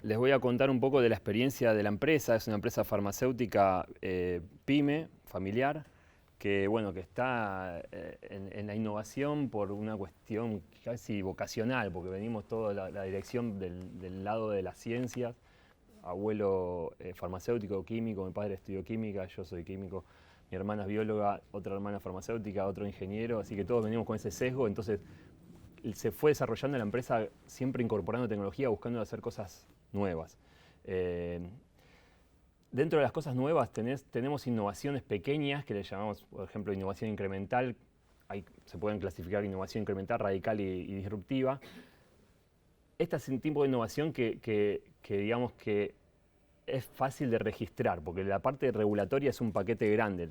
les voy a contar un poco de la experiencia de la empresa. Es una empresa farmacéutica pyme, familiar, que, bueno, que está en la innovación por una cuestión casi vocacional, porque venimos toda la dirección del lado de las ciencias. Abuelo farmacéutico, químico, mi padre estudió química, yo soy químico, mi hermana es bióloga, otra hermana farmacéutica, otro ingeniero, así que todos venimos con ese sesgo. Entonces se fue desarrollando la empresa siempre incorporando tecnología, buscando hacer cosas nuevas. Eh, Dentro de las cosas nuevas tenemos innovaciones pequeñas que le llamamos, por ejemplo, innovación incremental. Se pueden clasificar innovación incremental, radical y disruptiva. Este es un tipo de innovación que digamos que es fácil de registrar, porque la parte regulatoria es un paquete grande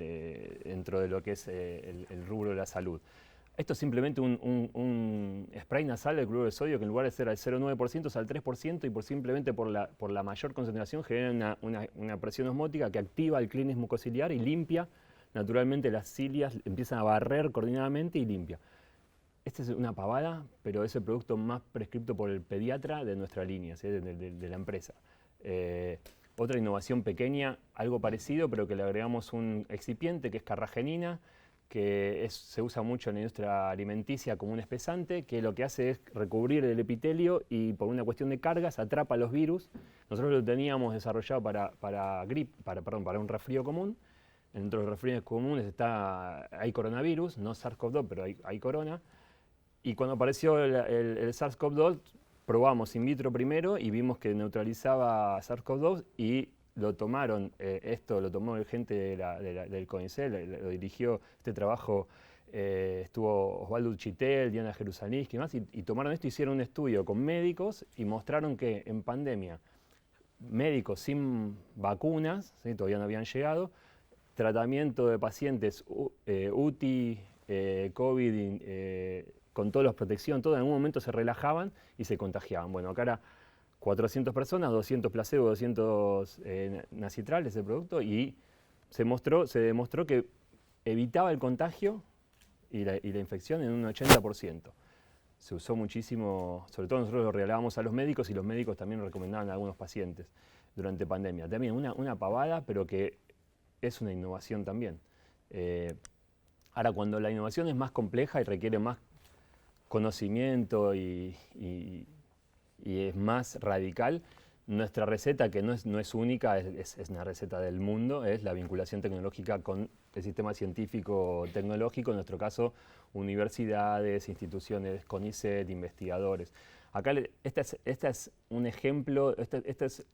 dentro de lo que es el rubro de la salud. Esto es simplemente un spray nasal de cloruro de sodio que en lugar de ser al 0,9% es al 3% y simplemente por la mayor concentración genera una presión osmótica que activa el clínex mucociliar y limpia naturalmente las cilias, empiezan a barrer coordinadamente y limpia. Esta es una pavada, pero es el producto más prescripto por el pediatra de nuestra línea, ¿sí? de la empresa. Otra innovación pequeña, algo parecido, pero que le agregamos un excipiente que es carragenina, que se usa mucho en la industria alimenticia como un espesante, que lo que hace es recubrir el epitelio y por una cuestión de cargas atrapa los virus. Nosotros lo teníamos desarrollado para un resfrío común. Dentro de los resfríos comunes hay coronavirus, no SARS-CoV-2, pero hay corona. Y cuando apareció el SARS-CoV-2, probamos in vitro primero y vimos que neutralizaba SARS-CoV-2 y lo tomaron, esto lo tomó el gente del CONICET, lo dirigió este trabajo, estuvo Osvaldo Uchitel, Diana Jerusalínsky y más, y tomaron esto, hicieron un estudio con médicos y mostraron que en pandemia, médicos sin vacunas, ¿sí? Todavía no habían llegado, tratamiento de pacientes UTI, COVID, con todas las protecciones, todo en algún momento se relajaban y se contagiaban. Bueno, acá era 400 personas, 200 placebo, 200 nacitral, ese producto, y se demostró que evitaba el contagio y la infección en un 80%. Se usó muchísimo, sobre todo nosotros lo regalábamos a los médicos y los médicos también lo recomendaban a algunos pacientes durante pandemia. También una pavada, pero que es una innovación también. Ahora, cuando la innovación es más compleja y requiere más conocimiento y es más radical, nuestra receta, que no es única, es una receta del mundo, es la vinculación tecnológica con el sistema científico tecnológico, en nuestro caso universidades, instituciones, CONICET, investigadores. Acá este es un ejemplo, este es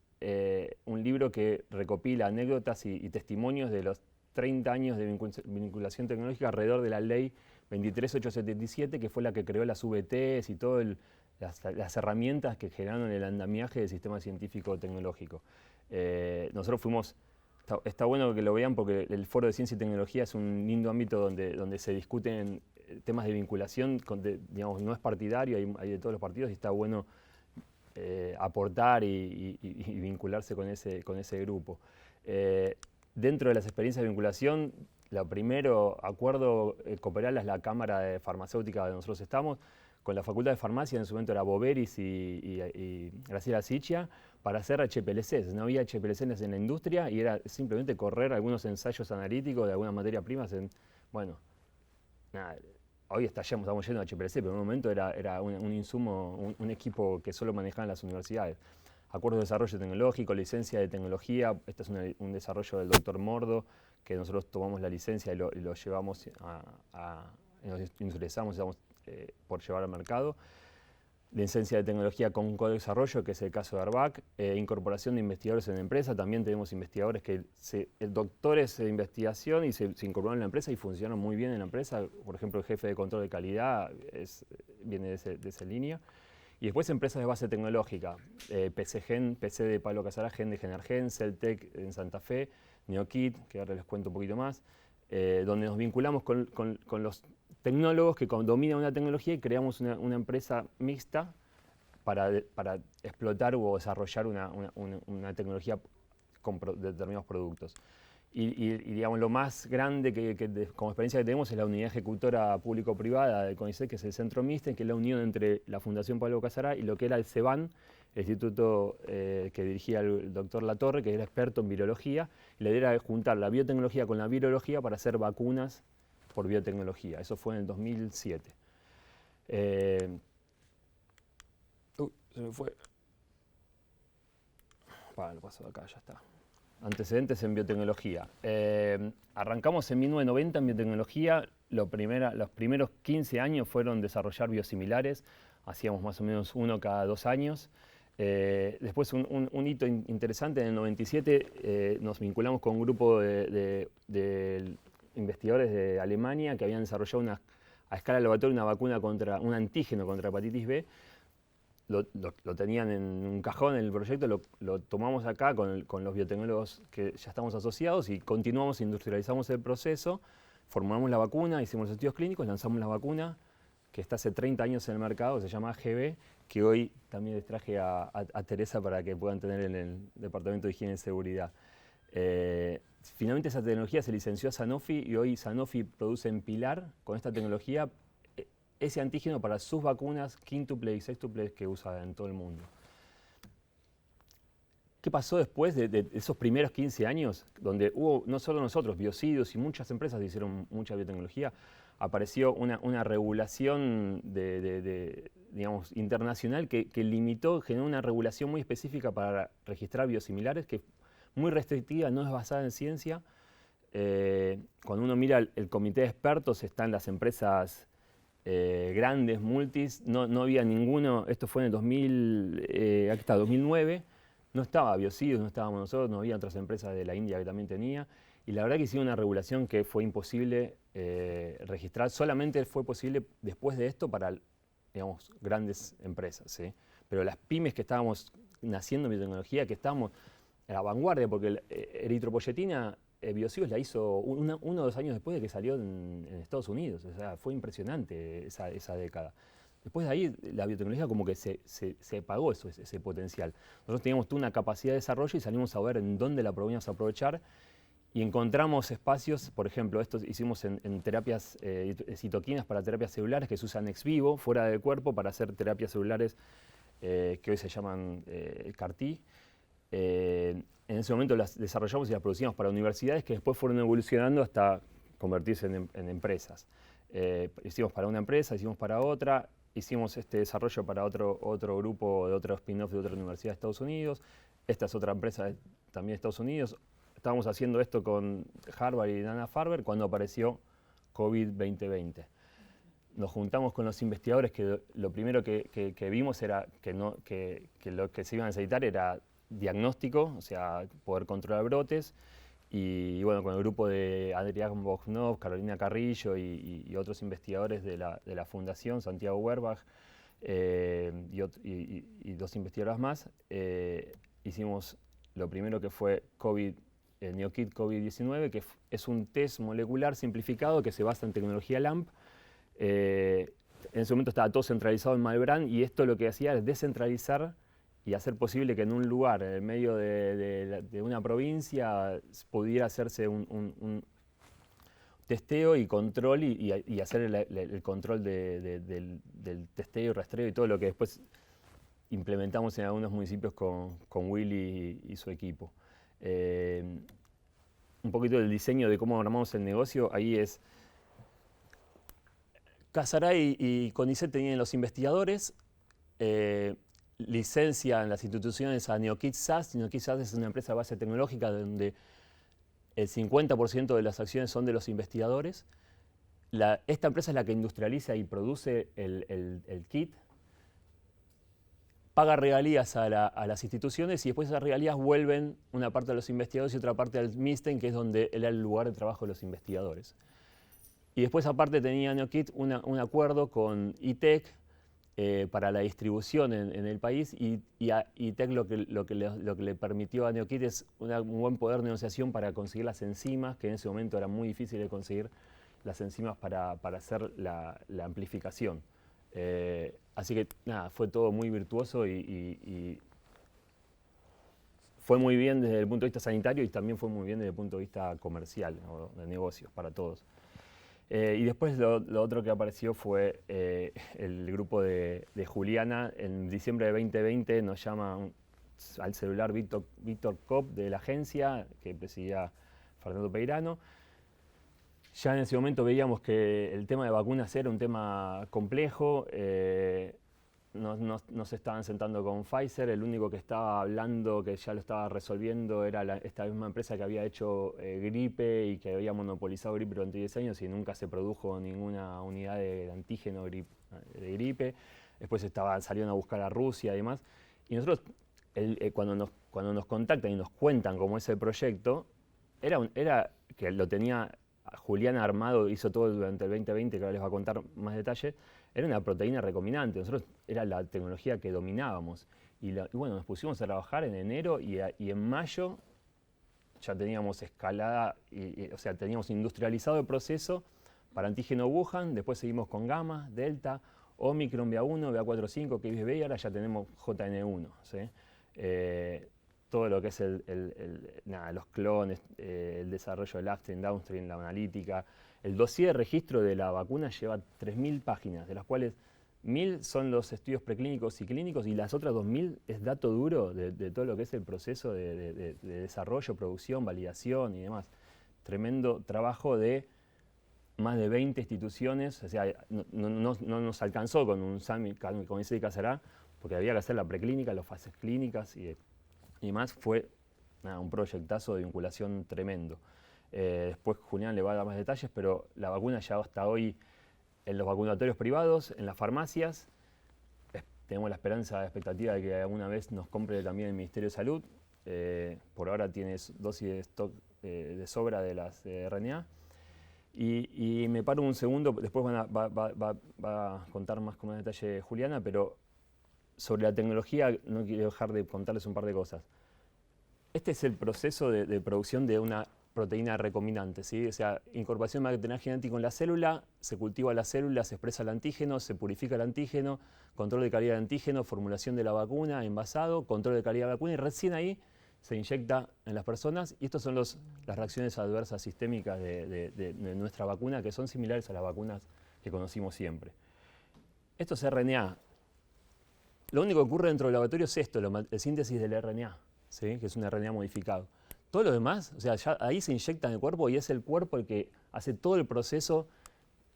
un libro que recopila anécdotas y testimonios de los 30 años de vinculación tecnológica alrededor de la ley 23877, que fue la que creó las VTs y todas las herramientas que generaron el andamiaje del sistema científico tecnológico. Nosotros fuimos, está bueno que lo vean porque el Foro de Ciencia y Tecnología es un lindo ámbito donde se discuten temas de vinculación, digamos, no es partidario, hay de todos los partidos y está bueno aportar y vincularse con ese grupo. Dentro de las experiencias de vinculación, lo primero, acuerdo cooperar es la cámara farmacéutica donde nosotros estamos, con la Facultad de Farmacia, en su momento era Boveris y Graciela Sichia, para hacer HPLCs. No había HPLCs en la industria y era simplemente correr algunos ensayos analíticos de algunas materias primas. Bueno, nada, hoy estamos yendo a HPLC, pero en un momento era un insumo, un equipo que solo manejaban las universidades. Acuerdos de desarrollo tecnológico, licencia de tecnología, este es un desarrollo del doctor Mordo, que nosotros tomamos la licencia y lo llevamos nos interesamos, estamos por llevar al mercado. Licencia de tecnología con co-desarrollo, que es el caso de ARBAC. Incorporación de investigadores en la empresa, también tenemos investigadores que doctores de investigación y se incorporaron en la empresa y funcionan muy bien en la empresa. Por ejemplo, el jefe de control de calidad viene de esa línea. Y después empresas de base tecnológica, PCGen, PC de Pablo Casará, Gen de Genergen, Celtec en Santa Fe, Neokit, que ahora les cuento un poquito más, donde nos vinculamos con los tecnólogos que dominan una tecnología y creamos una empresa mixta para explotar o desarrollar una tecnología con determinados productos. digamos, lo más grande como experiencia que tenemos es la unidad ejecutora público-privada del CONICET, que es el Centro Misten, que es la unión entre la Fundación Pablo Casaray y lo que era el CEBAN, el instituto que dirigía el doctor Latorre, que era experto en virología, y la idea era juntar la biotecnología con la virología para hacer vacunas por biotecnología. Eso fue en el 2007. Se me fue. Lo paso de acá, ya está. Antecedentes en biotecnología. Arrancamos en 1990 en biotecnología. Los primeros 15 años fueron desarrollar biosimilares. Hacíamos más o menos uno cada 2 años. Después un hito interesante, en el 97 nos vinculamos con un grupo de investigadores de Alemania que habían desarrollado a escala laboratorio una vacuna contra un antígeno contra hepatitis B. Lo tenían en un cajón en el proyecto, lo tomamos acá con los biotecnólogos que ya estamos asociados y continuamos, industrializamos el proceso, formulamos la vacuna, hicimos los estudios clínicos, lanzamos la vacuna que está hace 30 años en el mercado, se llama AGB, que hoy también les traje a Teresa para que puedan tener en el Departamento de Higiene y Seguridad. Finalmente esa tecnología se licenció a Sanofi y hoy Sanofi produce en Pilar con esta tecnología ese antígeno para sus vacunas quíntuple y sextuple que usa en todo el mundo. ¿Qué pasó después de esos primeros 15 años, donde hubo, no solo nosotros, Biocidios y muchas empresas hicieron mucha biotecnología? Apareció una regulación digamos, internacional que limitó, generó una regulación muy específica para registrar biosimilares, que muy restrictiva, no es basada en ciencia. Cuando uno mira el comité de expertos, están las empresas grandes, multis, no había ninguno, esto fue en el 2009, no estaba Biocidios, no estábamos nosotros, no había otras empresas de la India que también tenía, y la verdad que hicieron una regulación que fue imposible registrar, solamente fue posible después de esto para, digamos, grandes empresas, ¿sí? Pero las pymes que estábamos naciendo en biotecnología, que estábamos a la vanguardia, porque eritropoyetina, Biocidios la hizo 1 o 2 años después de que salió en Estados Unidos. O sea, fue impresionante esa década. Después de ahí, la biotecnología como que se apagó ese potencial. Nosotros teníamos toda una capacidad de desarrollo y salimos a ver en dónde la podíamos aprovechar y encontramos espacios, por ejemplo, esto hicimos en terapias citoquinas para terapias celulares que se usan ex vivo, fuera del cuerpo, para hacer terapias celulares que hoy se llaman CAR-T. En ese momento las desarrollamos y las producimos para universidades que después fueron evolucionando hasta convertirse en empresas. Hicimos para una empresa, hicimos para otra, hicimos este desarrollo para otro grupo de otro spin-off de otra universidad de Estados Unidos. Esta es otra empresa también de Estados Unidos. Estábamos haciendo esto con Harvard y Dana-Farber cuando apareció COVID-2020. Nos juntamos con los investigadores que lo primero que vimos era que lo que se iba a necesitar era diagnóstico, o sea, poder controlar brotes, y bueno, con el grupo de Adrián Bogdanov, Carolina Carrillo y otros investigadores de la Fundación, Santiago Werbach, y 2 investigadoras más, hicimos lo primero que fue NeoKit COVID-19, que es un test molecular simplificado que se basa en tecnología LAMP. En ese momento estaba todo centralizado en Malbrán y esto lo que hacía es descentralizar y hacer posible que en un lugar, en el medio de una provincia, pudiera hacerse un testeo y control y hacer el control del testeo y rastreo y todo lo que después implementamos en algunos municipios con Willy y su equipo. Un poquito del diseño de cómo armamos el negocio, ahí es Casaray y CONICET tenían los investigadores, licencia en las instituciones a NeoKit SAS. NeoKit SAS es una empresa de base tecnológica donde el 50% de las acciones son de los investigadores. Esta empresa es la que industrializa y produce el kit, paga regalías a las instituciones y después esas regalías vuelven una parte a los investigadores y otra parte al Misten, que es donde era el lugar de trabajo de los investigadores. Y después aparte tenía NeoKit un acuerdo con ITEC para la distribución en el país, y a ITEC lo que le permitió a NeoKit es un buen poder de negociación para conseguir las enzimas, que en ese momento era muy difícil de conseguir las enzimas para hacer la amplificación. Así que nada, fue todo muy virtuoso y fue muy bien desde el punto de vista sanitario y también fue muy bien desde el punto de vista comercial, ¿no? De negocios para todos. Y después lo otro que apareció fue el grupo de Juliana. En diciembre de 2020 nos llama al celular Víctor Kopp de la agencia, que presidía Fernando Peirano. Ya en ese momento veíamos que el tema de vacunas era un tema complejo. Nos estaban sentando con Pfizer, el único que estaba hablando, que ya lo estaba resolviendo, era esta misma empresa que había hecho gripe y que había monopolizado gripe durante 10 años y nunca se produjo ninguna unidad de antígeno de gripe. Después salieron a buscar a Rusia y demás. Y nosotros, cuando nos contactan y nos cuentan cómo es el proyecto, era que lo tenía Juliana armado, hizo todo durante el 2020, que ahora les va a contar más detalles. Era una proteína recombinante, nosotros era la tecnología que dominábamos. Y bueno, nos pusimos a trabajar en enero y en mayo ya teníamos escalada, o sea, teníamos industrializado el proceso para antígeno Wuhan, después seguimos con Gamma, Delta, Omicron, BA1, BA4-5, XBB y ahora ya tenemos JN1. ¿Sí? Todo lo que es los clones, el desarrollo del upstream, downstream, la analítica. El dossier de registro de la vacuna lleva 3.000 páginas, de las cuales 1.000 son los estudios preclínicos y clínicos y las otras 2.000 es dato duro de todo lo que es el proceso de desarrollo, producción, validación y demás. Tremendo trabajo de más de 20 instituciones, o sea, no nos alcanzó con un summit, como dice Casará, porque había que hacer la preclínica, las fases clínicas y demás. Fue un proyectazo de vinculación tremendo. Después Julián le va a dar más detalles, pero la vacuna ya hasta hoy en los vacunatorios privados, en las farmacias. Tenemos la esperanza, la expectativa de que alguna vez nos compre también el Ministerio de Salud. Por ahora tiene dosis de stock de sobra de las RNA. Y me paro un segundo, después va a contar más con más detalle Juliana, pero sobre la tecnología no quiero dejar de contarles un par de cosas. Este es el proceso de producción de una proteína recombinante, ¿sí? O sea, incorporación de material genético en la célula, se cultiva la célula, se expresa el antígeno, se purifica el antígeno, control de calidad del antígeno, formulación de la vacuna, envasado, control de calidad de la vacuna y recién ahí se inyecta en las personas. Y estas son las reacciones adversas sistémicas de nuestra vacuna, que son similares a las vacunas que conocimos siempre. Esto es RNA. Lo único que ocurre dentro del laboratorio es esto, la síntesis del RNA, ¿sí? Que es un RNA modificado. Todo lo demás, o sea, ya ahí se inyecta en el cuerpo y es el cuerpo el que hace todo el proceso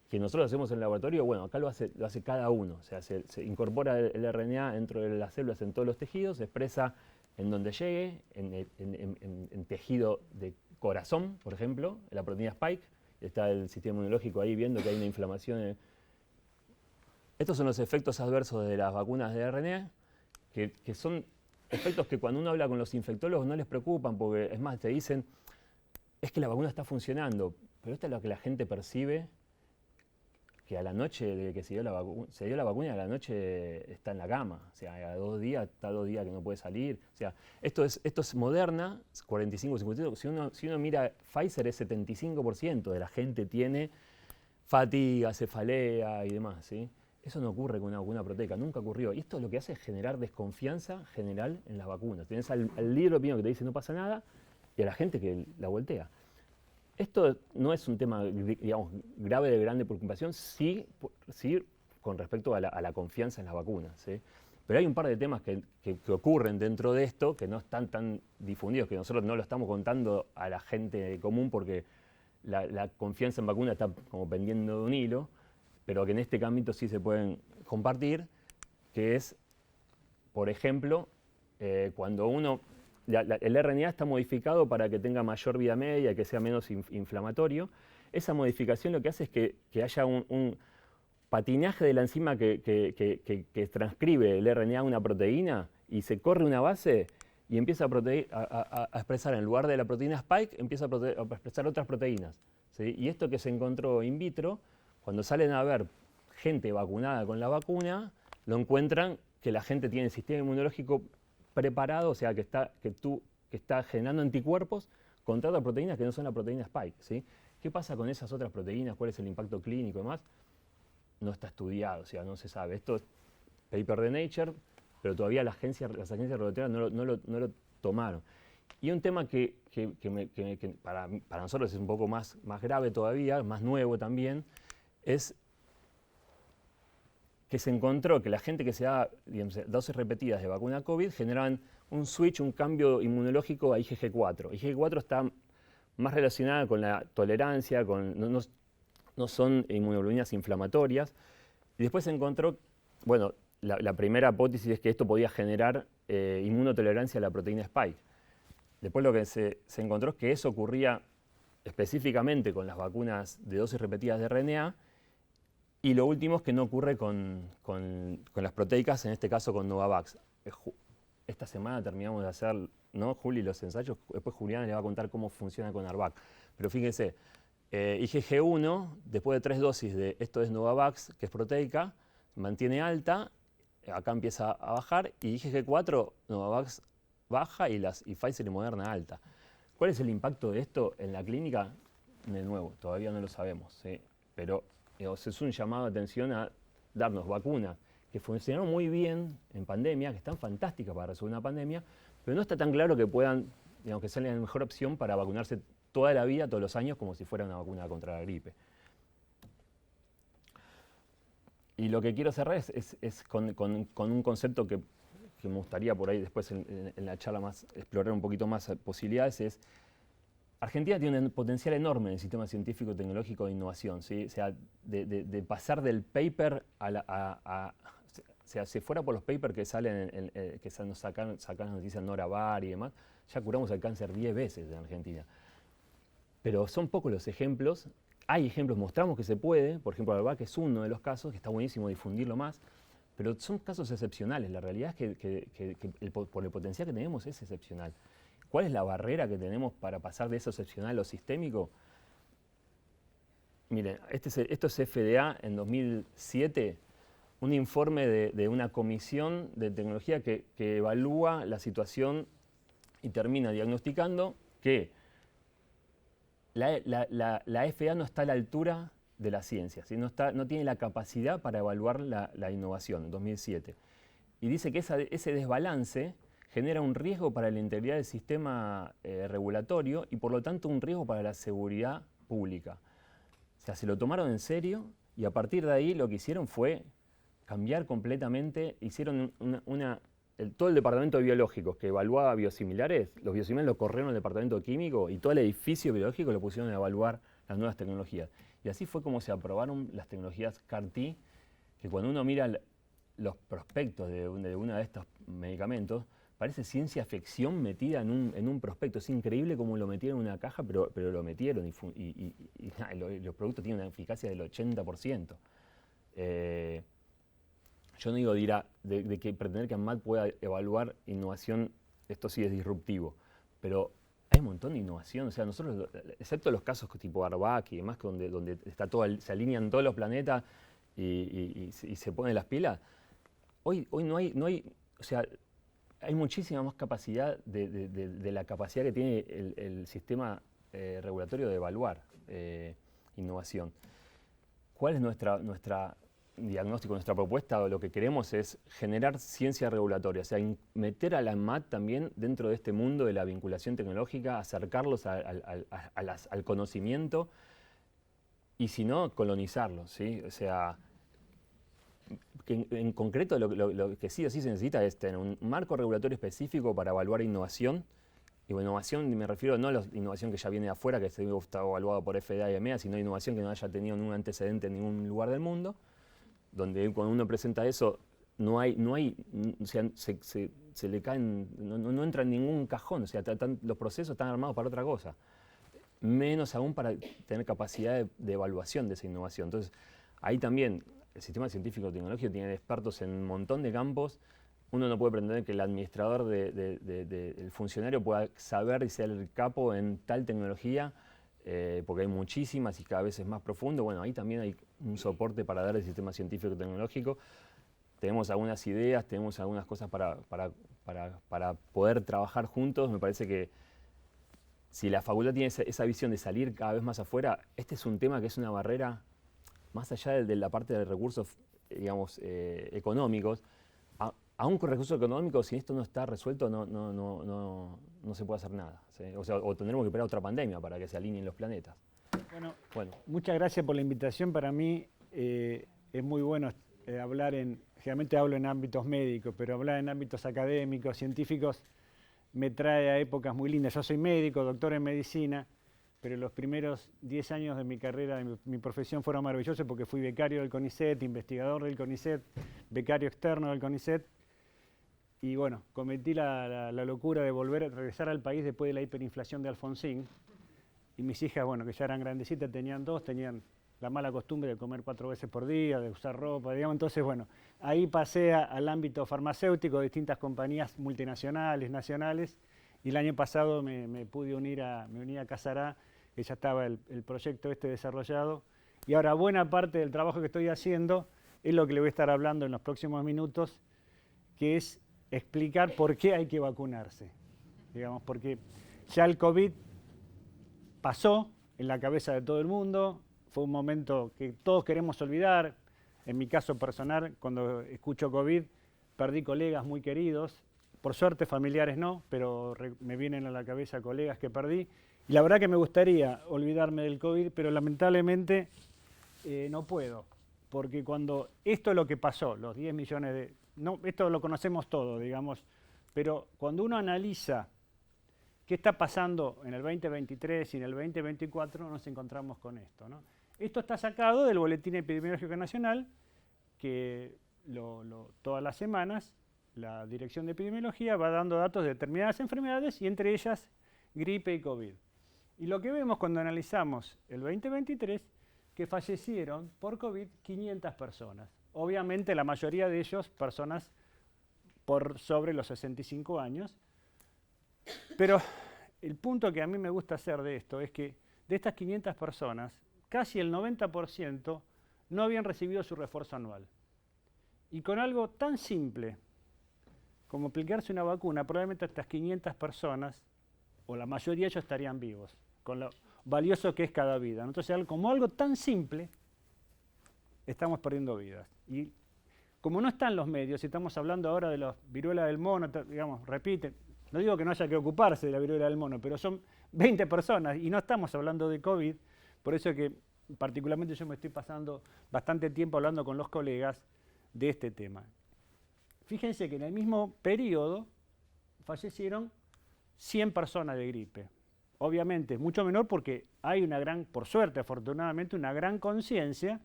que nosotros hacemos en el laboratorio. Bueno, acá lo hace cada uno. O sea, se incorpora el RNA dentro de las células en todos los tejidos, se expresa en donde llegue, en tejido de corazón, por ejemplo, en la proteína Spike. Está el sistema inmunológico ahí viendo que hay una inflamación. Estos son los efectos adversos de las vacunas de RNA, que son efectos que cuando uno habla con los infectólogos no les preocupan, porque es más, te dicen, es que la vacuna está funcionando, pero esto es lo que la gente percibe, que a la noche de que se dio la vacuna, a la noche está en la cama, o sea, a 2 días, está 2 días que no puede salir. O sea, esto es Moderna, 45-55, si uno mira Pfizer es 75% de la gente tiene fatiga, cefalea y demás, ¿sí? Eso no ocurre con una vacuna proteica, nunca ocurrió. Y esto lo que hace es generar desconfianza general en las vacunas. Tenés al líder de opinión que te dice no pasa nada y a la gente que la voltea. Esto no es un tema, digamos, grave de grande preocupación, sí con respecto a la confianza en las vacunas, ¿sí? Pero hay un par de temas que ocurren dentro de esto que no están tan difundidos, que nosotros no lo estamos contando a la gente común porque la confianza en vacunas está como pendiendo de un hilo, pero que en este ámbito sí se pueden compartir, que es, por ejemplo, cuando el RNA está modificado para que tenga mayor vida media y que sea menos inflamatorio. Esa modificación lo que hace es que haya un patinaje de la enzima que transcribe el RNA a una proteína y se corre una base y empieza a expresar, en lugar de la proteína Spike, empieza a expresar otras proteínas, ¿sí? Y esto que se encontró in vitro, cuando salen a ver gente vacunada con la vacuna, lo encuentran que la gente tiene el sistema inmunológico preparado, o sea, que está generando anticuerpos contra otras proteínas que no son la proteína Spike, ¿sí? ¿Qué pasa con esas otras proteínas? ¿Cuál es el impacto clínico y demás? No está estudiado, o sea, no se sabe. Esto es paper de Nature, pero todavía las agencias regulatorias no lo tomaron. Y un tema que para nosotros es un poco más grave todavía, más nuevo también, es que se encontró que la gente que se da, digamos, dosis repetidas de vacuna COVID generaban un switch, un cambio inmunológico a IgG4. IgG4 está más relacionada con la tolerancia, no son inmunoglobulinas inflamatorias. Y después se encontró, bueno, la primera hipótesis es que esto podía generar inmunotolerancia a la proteína Spike. Después lo que se encontró es que eso ocurría específicamente con las vacunas de dosis repetidas de RNA, y lo último es que no ocurre con las proteicas, en este caso con Novavax. Esta semana terminamos de hacer, ¿no, Juli, los ensayos? Después Julián le va a contar cómo funciona con ARVAC. Pero fíjense, IgG1, después de 3 dosis de esto es Novavax, que es proteica, mantiene alta, acá empieza a bajar, y IgG4, Novavax baja y Pfizer y Moderna alta. ¿Cuál es el impacto de esto en la clínica? De nuevo, todavía no lo sabemos, ¿sí? Pero es un llamado de atención a darnos vacunas que funcionaron muy bien en pandemia, que están fantásticas para resolver una pandemia, pero no está tan claro que puedan, digamos, que sean la mejor opción para vacunarse toda la vida, todos los años, como si fuera una vacuna contra la gripe. Y lo que quiero cerrar es con un concepto que me gustaría por ahí después en la charla más explorar un poquito más posibilidades, es Argentina tiene un potencial enorme en el sistema científico, tecnológico de innovación, ¿sí? O sea, de pasar del paper o sea, si fuera por los papers que salen, que nos sacan las noticias Noravar y demás, ya curamos el cáncer 10 veces en Argentina. Pero son pocos los ejemplos. Hay ejemplos, mostramos que se puede, por ejemplo, ARVAC es uno de los casos, que está buenísimo difundirlo más, pero son casos excepcionales. La realidad es que por el potencial que tenemos es excepcional. ¿Cuál es la barrera que tenemos para pasar de eso excepcional a lo sistémico? Miren, esto es FDA en 2007, un informe de una comisión de tecnología que evalúa la situación y termina diagnosticando que la FDA no está a la altura de la ciencia, ¿sí? No tiene la capacidad para evaluar la innovación en 2007. Y dice que ese desbalance genera un riesgo para la integridad del sistema regulatorio y por lo tanto un riesgo para la seguridad pública. O sea, se lo tomaron en serio y a partir de ahí lo que hicieron fue cambiar completamente, hicieron todo el departamento de biológicos que evaluaba biosimilares, los biosimilares lo corrieron al departamento químico y todo el edificio biológico lo pusieron a evaluar las nuevas tecnologías. Y así fue como se aprobaron las tecnologías CAR-T, que cuando uno mira los prospectos de uno de estos medicamentos, parece ciencia ficción metida en un prospecto. Es increíble cómo lo metieron en una caja, pero lo metieron y los productos tienen una eficacia del 80%. Yo no digo de que pretender que ANMAT pueda evaluar innovación, esto sí es disruptivo, pero hay un montón de innovación. O sea, nosotros, excepto los casos tipo ARVAC y demás, donde está se alinean todos los planetas y se ponen las pilas, hoy no hay, o sea, hay muchísima más capacidad de la capacidad que tiene el sistema regulatorio de evaluar innovación. ¿Cuál es nuestra diagnóstico, nuestra propuesta? Lo que queremos es generar ciencia regulatoria, o sea, meter a la ANMAT también dentro de este mundo de la vinculación tecnológica, acercarlos al conocimiento y si no, colonizarlos, ¿sí? O sea, que en concreto lo que sí o sí se necesita es tener un marco regulatorio específico para evaluar innovación. Y con innovación me refiero no a la innovación que ya viene de afuera, que está evaluada por FDA y EMEA, sino innovación que no haya tenido ningún antecedente en ningún lugar del mundo, donde cuando uno presenta eso no hay o sea, se le caen, no entra en ningún cajón, o sea, los procesos están armados para otra cosa, menos aún para tener capacidad de evaluación de esa innovación. Entonces, ahí también el sistema científico tecnológico tiene expertos en un montón de campos. Uno no puede pretender que el administrador el funcionario pueda saber y ser el capo en tal tecnología, porque hay muchísimas y cada vez es más profundo. Bueno, ahí también hay un soporte para dar el sistema científico tecnológico. Tenemos algunas ideas, tenemos algunas cosas para poder trabajar juntos. Me parece que si la facultad tiene esa visión de salir cada vez más afuera, este es un tema que es una barrera más allá de la parte de recursos, digamos, económicos. aún con recursos económicos, si esto no está resuelto, no se puede hacer nada. ¿Sí? O sea, o tendremos que esperar otra pandemia para que se alineen los planetas. Bueno, muchas gracias por la invitación. Para mí es muy bueno hablar generalmente hablo en ámbitos médicos, pero hablar en ámbitos académicos, científicos, me trae a épocas muy lindas. Yo soy médico, doctor en medicina, pero los primeros 10 años de mi carrera, de mi profesión, fueron maravillosos porque fui becario del CONICET, investigador del CONICET, becario externo del CONICET. Y bueno, cometí la locura de regresar al país después de la hiperinflación de Alfonsín. Y mis hijas, bueno, que ya eran grandecitas, tenían la mala costumbre de comer 4 veces por día, de usar ropa, digamos. Entonces, bueno, ahí pasé al ámbito farmacéutico de distintas compañías multinacionales, nacionales. Y el año pasado me uní a Casará, que ya estaba el proyecto desarrollado. Y ahora buena parte del trabajo que estoy haciendo es lo que le voy a estar hablando en los próximos minutos, que es explicar por qué hay que vacunarse. Digamos, porque ya el COVID pasó en la cabeza de todo el mundo, fue un momento que todos queremos olvidar. En mi caso personal, cuando escucho COVID, perdí colegas muy queridos, por suerte familiares no, pero me vienen a la cabeza colegas que perdí. Y la verdad que me gustaría olvidarme del COVID, pero lamentablemente no puedo, porque cuando esto es lo que pasó, los 10 millones de... No, esto lo conocemos todo, digamos, pero cuando uno analiza qué está pasando en el 2023 y en el 2024, nos encontramos con esto, ¿no? Esto está sacado del Boletín Epidemiológico Nacional, que todas las semanas la Dirección de Epidemiología va dando datos de determinadas enfermedades y entre ellas gripe y COVID. Y lo que vemos cuando analizamos el 2023, que fallecieron por COVID 500 personas. Obviamente la mayoría de ellos personas por sobre los 65 años. Pero el punto que a mí me gusta hacer de esto es que de estas 500 personas, casi el 90% no habían recibido su refuerzo anual. Y con algo tan simple como aplicarse una vacuna, probablemente estas 500 personas, o la mayoría de ellos, estarían vivos, con lo valioso que es cada vida. Entonces, como algo tan simple, estamos perdiendo vidas. Y como no están los medios, y estamos hablando ahora de la viruela del mono, digamos, repiten, no digo que no haya que ocuparse de la viruela del mono, pero son 20 personas y no estamos hablando de COVID, por eso que particularmente yo me estoy pasando bastante tiempo hablando con los colegas de este tema. Fíjense que en el mismo periodo fallecieron 100 personas de gripe. Obviamente, mucho menor porque hay por suerte, afortunadamente, una gran conciencia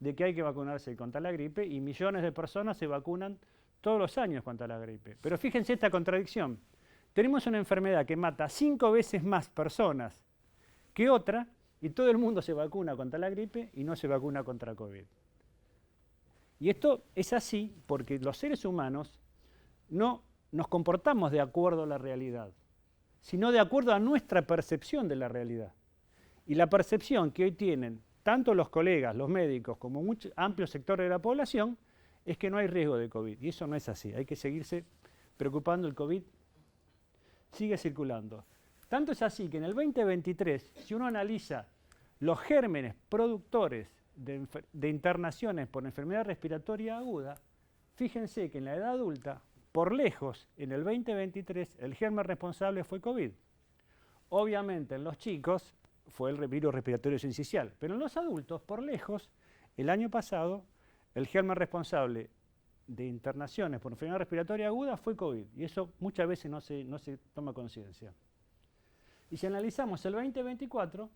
de que hay que vacunarse contra la gripe y millones de personas se vacunan todos los años contra la gripe. Pero fíjense esta contradicción. Tenemos una enfermedad que mata 5 veces más personas que otra y todo el mundo se vacuna contra la gripe y no se vacuna contra COVID. Y esto es así porque los seres humanos no nos comportamos de acuerdo a la realidad, sino de acuerdo a nuestra percepción de la realidad. Y la percepción que hoy tienen tanto los colegas, los médicos, como muchos amplios sectores de la población, es que no hay riesgo de COVID. Y eso no es así. Hay que seguirse preocupando. El COVID sigue circulando. Tanto es así que en el 2023, si uno analiza los gérmenes productores de internaciones por enfermedad respiratoria aguda, fíjense que en la edad adulta, por lejos, en el 2023, el germen responsable fue COVID. Obviamente en los chicos fue el virus respiratorio sincicial, pero en los adultos, por lejos, el año pasado, el germen responsable de internaciones por enfermedad respiratoria aguda fue COVID, y eso muchas veces no se toma conciencia. Y si analizamos el 2024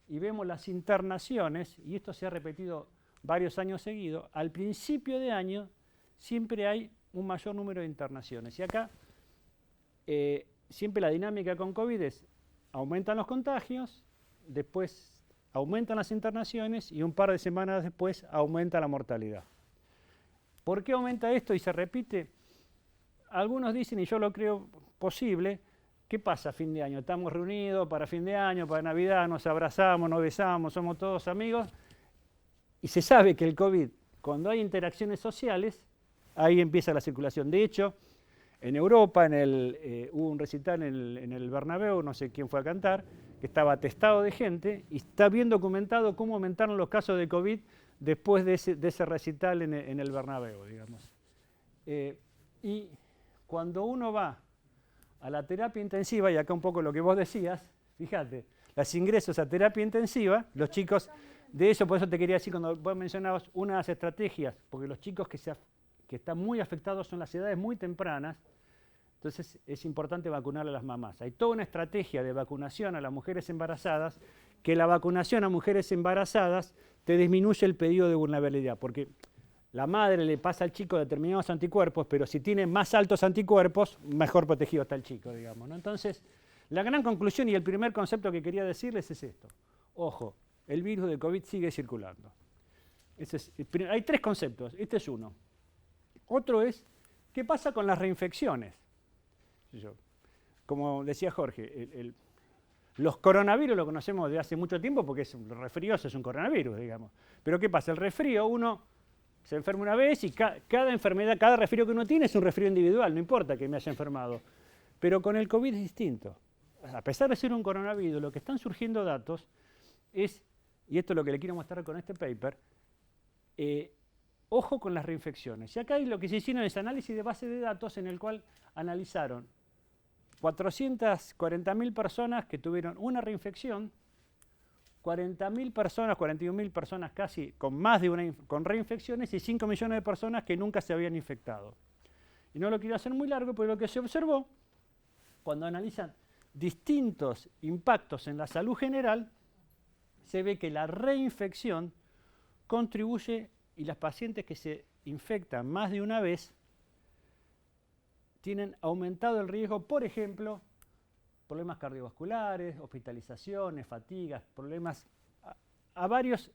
y vemos las internaciones, y esto se ha repetido varios años seguidos, al principio de año siempre hay un mayor número de internaciones. Y acá siempre la dinámica con COVID es, aumentan los contagios, después aumentan las internaciones y un par de semanas después aumenta la mortalidad. ¿Por qué aumenta esto y se repite? Algunos dicen, y yo lo creo posible, ¿qué pasa a fin de año? Estamos reunidos para fin de año, para Navidad, nos abrazamos, nos besamos, somos todos amigos. Y se sabe que el COVID, cuando hay interacciones sociales, ahí empieza la circulación. De hecho, en Europa hubo un recital en el Bernabéu, no sé quién fue a cantar, que estaba atestado de gente y está bien documentado cómo aumentaron los casos de COVID después de ese recital en el Bernabéu, digamos. Y cuando uno va a la terapia intensiva, y acá un poco lo que vos decías, fíjate, los ingresos a terapia intensiva, los chicos, de eso, por eso te quería decir, cuando vos mencionabas una de las estrategias, porque los chicos que están muy afectados son las edades muy tempranas, entonces es importante vacunar a las mamás. Hay toda una estrategia de vacunación a las mujeres embarazadas, que la vacunación a mujeres embarazadas te disminuye el pedido de vulnerabilidad, porque la madre le pasa al chico determinados anticuerpos, pero si tiene más altos anticuerpos, mejor protegido está el chico, digamos, ¿no? Entonces, la gran conclusión y el primer concepto que quería decirles es esto. Ojo, el virus de COVID sigue circulando. Hay tres conceptos, este es uno. Otro es, ¿qué pasa con las reinfecciones? Como decía Jorge, los coronavirus lo conocemos desde hace mucho tiempo porque es resfriado, es un coronavirus, digamos. Pero ¿qué pasa? El resfrío, uno se enferma una vez y cada enfermedad, cada resfrío que uno tiene es un resfrío individual, no importa que me haya enfermado. Pero con el COVID es distinto. A pesar de ser un coronavirus, lo que están surgiendo datos es, y esto es lo que le quiero mostrar con este paper, ojo con las reinfecciones. Y acá lo que se hicieron es análisis de base de datos en el cual analizaron 440.000 personas que tuvieron una reinfección, 40.000 personas, 41.000 personas casi con con reinfecciones y 5 millones de personas que nunca se habían infectado. Y no lo quiero hacer muy largo, pero lo que se observó, cuando analizan distintos impactos en la salud general, se ve que la reinfección contribuye y los pacientes que se infectan más de una vez tienen aumentado el riesgo, por ejemplo, problemas cardiovasculares, hospitalizaciones, fatigas, problemas a varios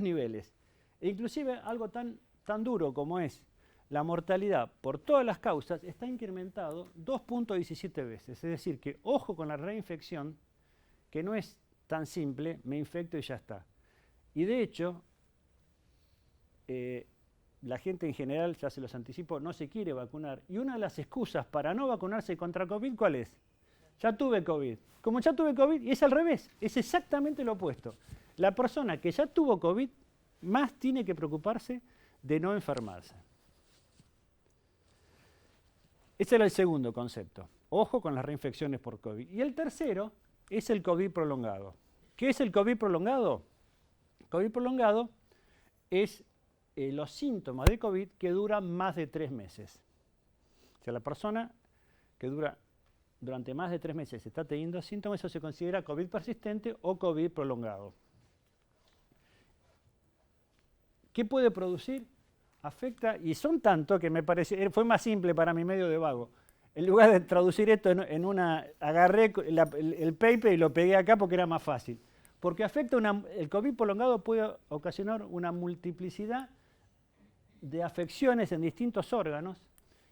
niveles. E inclusive algo tan duro como es la mortalidad por todas las causas está incrementado 2.17 veces. Es decir, que ojo con la reinfección, que no es tan simple, me infecto y ya está. Y de hecho, la gente en general, ya se los anticipo, no se quiere vacunar. Y una de las excusas para no vacunarse contra COVID, ¿cuál es? Ya tuve COVID. Como ya tuve COVID, y es al revés, es exactamente lo opuesto. La persona que ya tuvo COVID más tiene que preocuparse de no enfermarse. Ese era el segundo concepto. Ojo con las reinfecciones por COVID. Y el tercero es el COVID prolongado. ¿Qué es el COVID prolongado? COVID prolongado es los síntomas de COVID que duran más de 3 meses. O sea, la persona que durante más de 3 meses está teniendo síntomas, eso se considera COVID persistente o COVID prolongado. ¿Qué puede producir? Afecta, y son tantos que me parece, fue más simple para mi medio de vago. En lugar de traducir esto agarré el paper y lo pegué acá porque era más fácil. Porque el COVID prolongado puede ocasionar una multiplicidad de afecciones en distintos órganos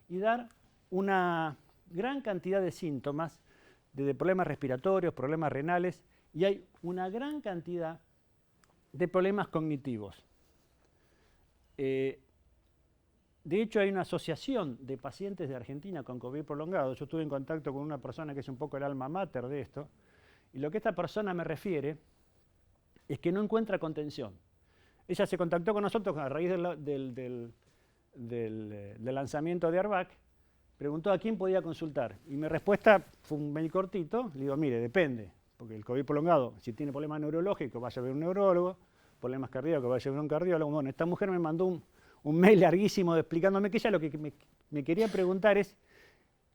y dar una gran cantidad de síntomas, de problemas respiratorios, problemas renales, y hay una gran cantidad de problemas cognitivos. De hecho, hay una asociación de pacientes de Argentina con COVID prolongado. Yo estuve en contacto con una persona que es un poco el alma mater de esto, y lo que esta persona me refiere es que no encuentra contención. Ella se contactó con nosotros a raíz del lanzamiento de ARVAC, preguntó a quién podía consultar, y mi respuesta fue un mail cortito. Le digo, mire, depende, porque el COVID prolongado, si tiene problemas neurológicos, vaya a ver un neurólogo, problemas cardíacos, vaya a ver un cardiólogo. Bueno, esta mujer me mandó un mail larguísimo explicándome que ella lo que me quería preguntar es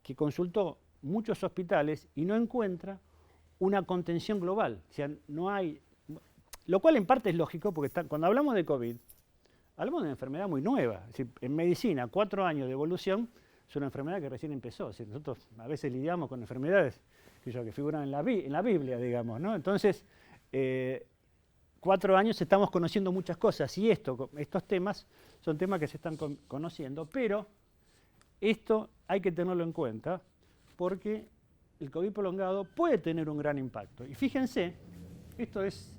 que consultó muchos hospitales y no encuentra una contención global. O sea, no hay, lo cual en parte es lógico, porque cuando hablamos de COVID, hablamos de una enfermedad muy nueva. Es decir, en medicina, 4 años de evolución, es una enfermedad que recién empezó. Es decir, nosotros a veces lidiamos con enfermedades que figuran en la Biblia, digamos, ¿no? Entonces, 4 años estamos conociendo muchas cosas, y estos temas son temas que se están conociendo, pero esto hay que tenerlo en cuenta porque el COVID prolongado puede tener un gran impacto. Y fíjense, esto es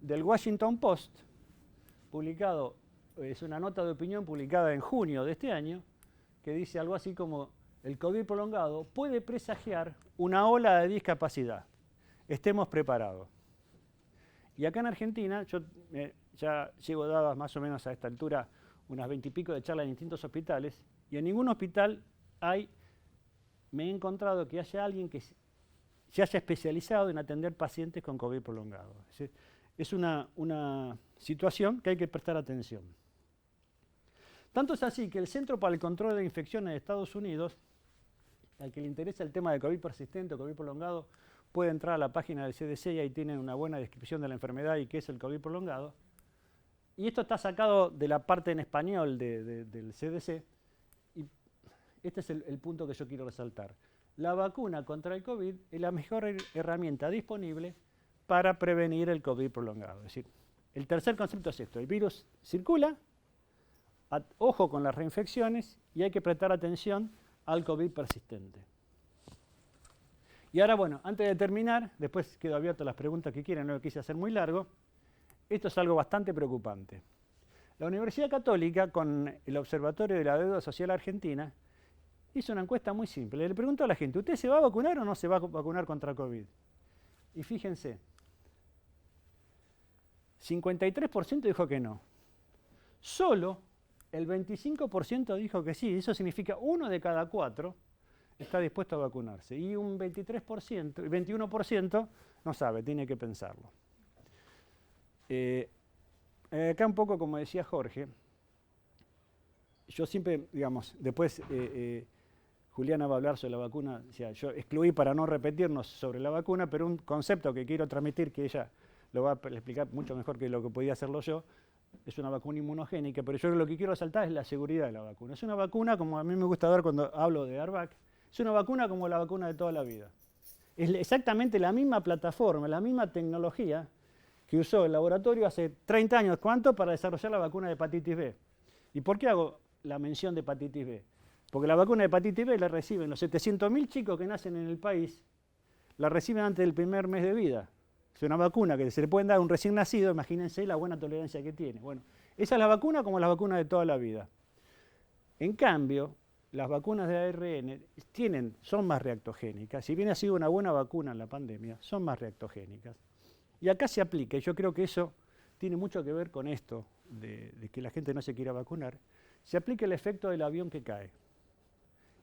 del Washington Post, es una nota de opinión publicada en junio de este año, que dice algo así como: el COVID prolongado puede presagiar una ola de discapacidad. Estemos preparados. Y acá en Argentina, yo ya llevo dadas más o menos a esta altura unas 20 y pico de charlas en distintos hospitales, y en ningún hospital me he encontrado que haya alguien que se haya especializado en atender pacientes con COVID prolongado. Es una situación que hay que prestar atención. Tanto es así que el Centro para el Control de Infecciones de Estados Unidos, al que le interesa el tema de COVID persistente o COVID prolongado, puede entrar a la página del CDC y ahí tienen una buena descripción de la enfermedad y qué es el COVID prolongado. Y esto está sacado de la parte en español del CDC, y este es el punto que yo quiero resaltar. La vacuna contra el COVID es la mejor herramienta disponible para prevenir el COVID prolongado. Es decir, el tercer concepto es esto: el virus circula, ojo con las reinfecciones, y hay que prestar atención al COVID persistente. Y ahora, bueno, antes de terminar, después quedo abierto a las preguntas que quieran, no lo quise hacer muy largo. Esto es algo bastante preocupante. La Universidad Católica, con el Observatorio de la Deuda Social Argentina, hizo una encuesta muy simple. Le preguntó a la gente: ¿usted se va a vacunar o no se va a vacunar contra COVID? Y fíjense, 53% dijo que no. Solo el 25% dijo que sí. Eso significa 1 de cada 4 está dispuesto a vacunarse. Y un 21% no sabe, tiene que pensarlo. Acá un poco, como decía Jorge, yo siempre, digamos, después Juliana va a hablar sobre la vacuna, o sea, yo excluí para no repetirnos sobre la vacuna, pero un concepto que quiero transmitir, que ella lo va a explicar mucho mejor que lo que podía hacerlo yo, es una vacuna inmunogénica, pero yo lo que quiero resaltar es la seguridad de la vacuna. Es una vacuna, como a mí me gusta ver cuando hablo de ARVAC, es una vacuna como la vacuna de toda la vida. Es exactamente la misma plataforma, la misma tecnología que usó el laboratorio hace 30 años, ¿cuánto?, para desarrollar la vacuna de hepatitis B. ¿Y por qué hago la mención de hepatitis B? Porque la vacuna de hepatitis B la reciben los 700.000 chicos que nacen en el país, la reciben antes del primer mes de vida. Es una vacuna que se le pueden dar a un recién nacido, imagínense la buena tolerancia que tiene. Bueno, esa es la vacuna como la vacuna de toda la vida. En cambio, las vacunas de ARN son más reactogénicas. Si bien ha sido una buena vacuna en la pandemia, son más reactogénicas. Y acá se aplica, y yo creo que eso tiene mucho que ver con esto, de que la gente no se quiera vacunar, se aplica el efecto del avión que cae.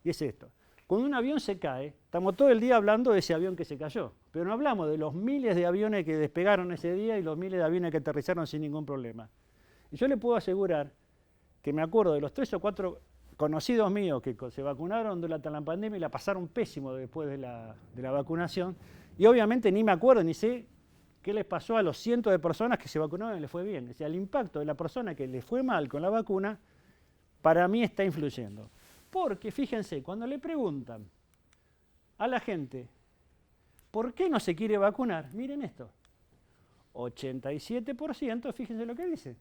Y es esto: cuando un avión se cae, estamos todo el día hablando de ese avión que se cayó, pero no hablamos de los miles de aviones que despegaron ese día y los miles de aviones que aterrizaron sin ningún problema. Y yo le puedo asegurar que me acuerdo de los 3 o 4 conocidos míos que se vacunaron durante la pandemia y la pasaron pésimo después de la vacunación, y obviamente ni me acuerdo ni sé qué les pasó a los cientos de personas que se vacunaron y les fue bien. O sea, el impacto de la persona que le fue mal con la vacuna, para mí está influyendo. Porque, fíjense, cuando le preguntan a la gente ¿por qué no se quiere vacunar? Miren esto: 87%, fíjense lo que dice,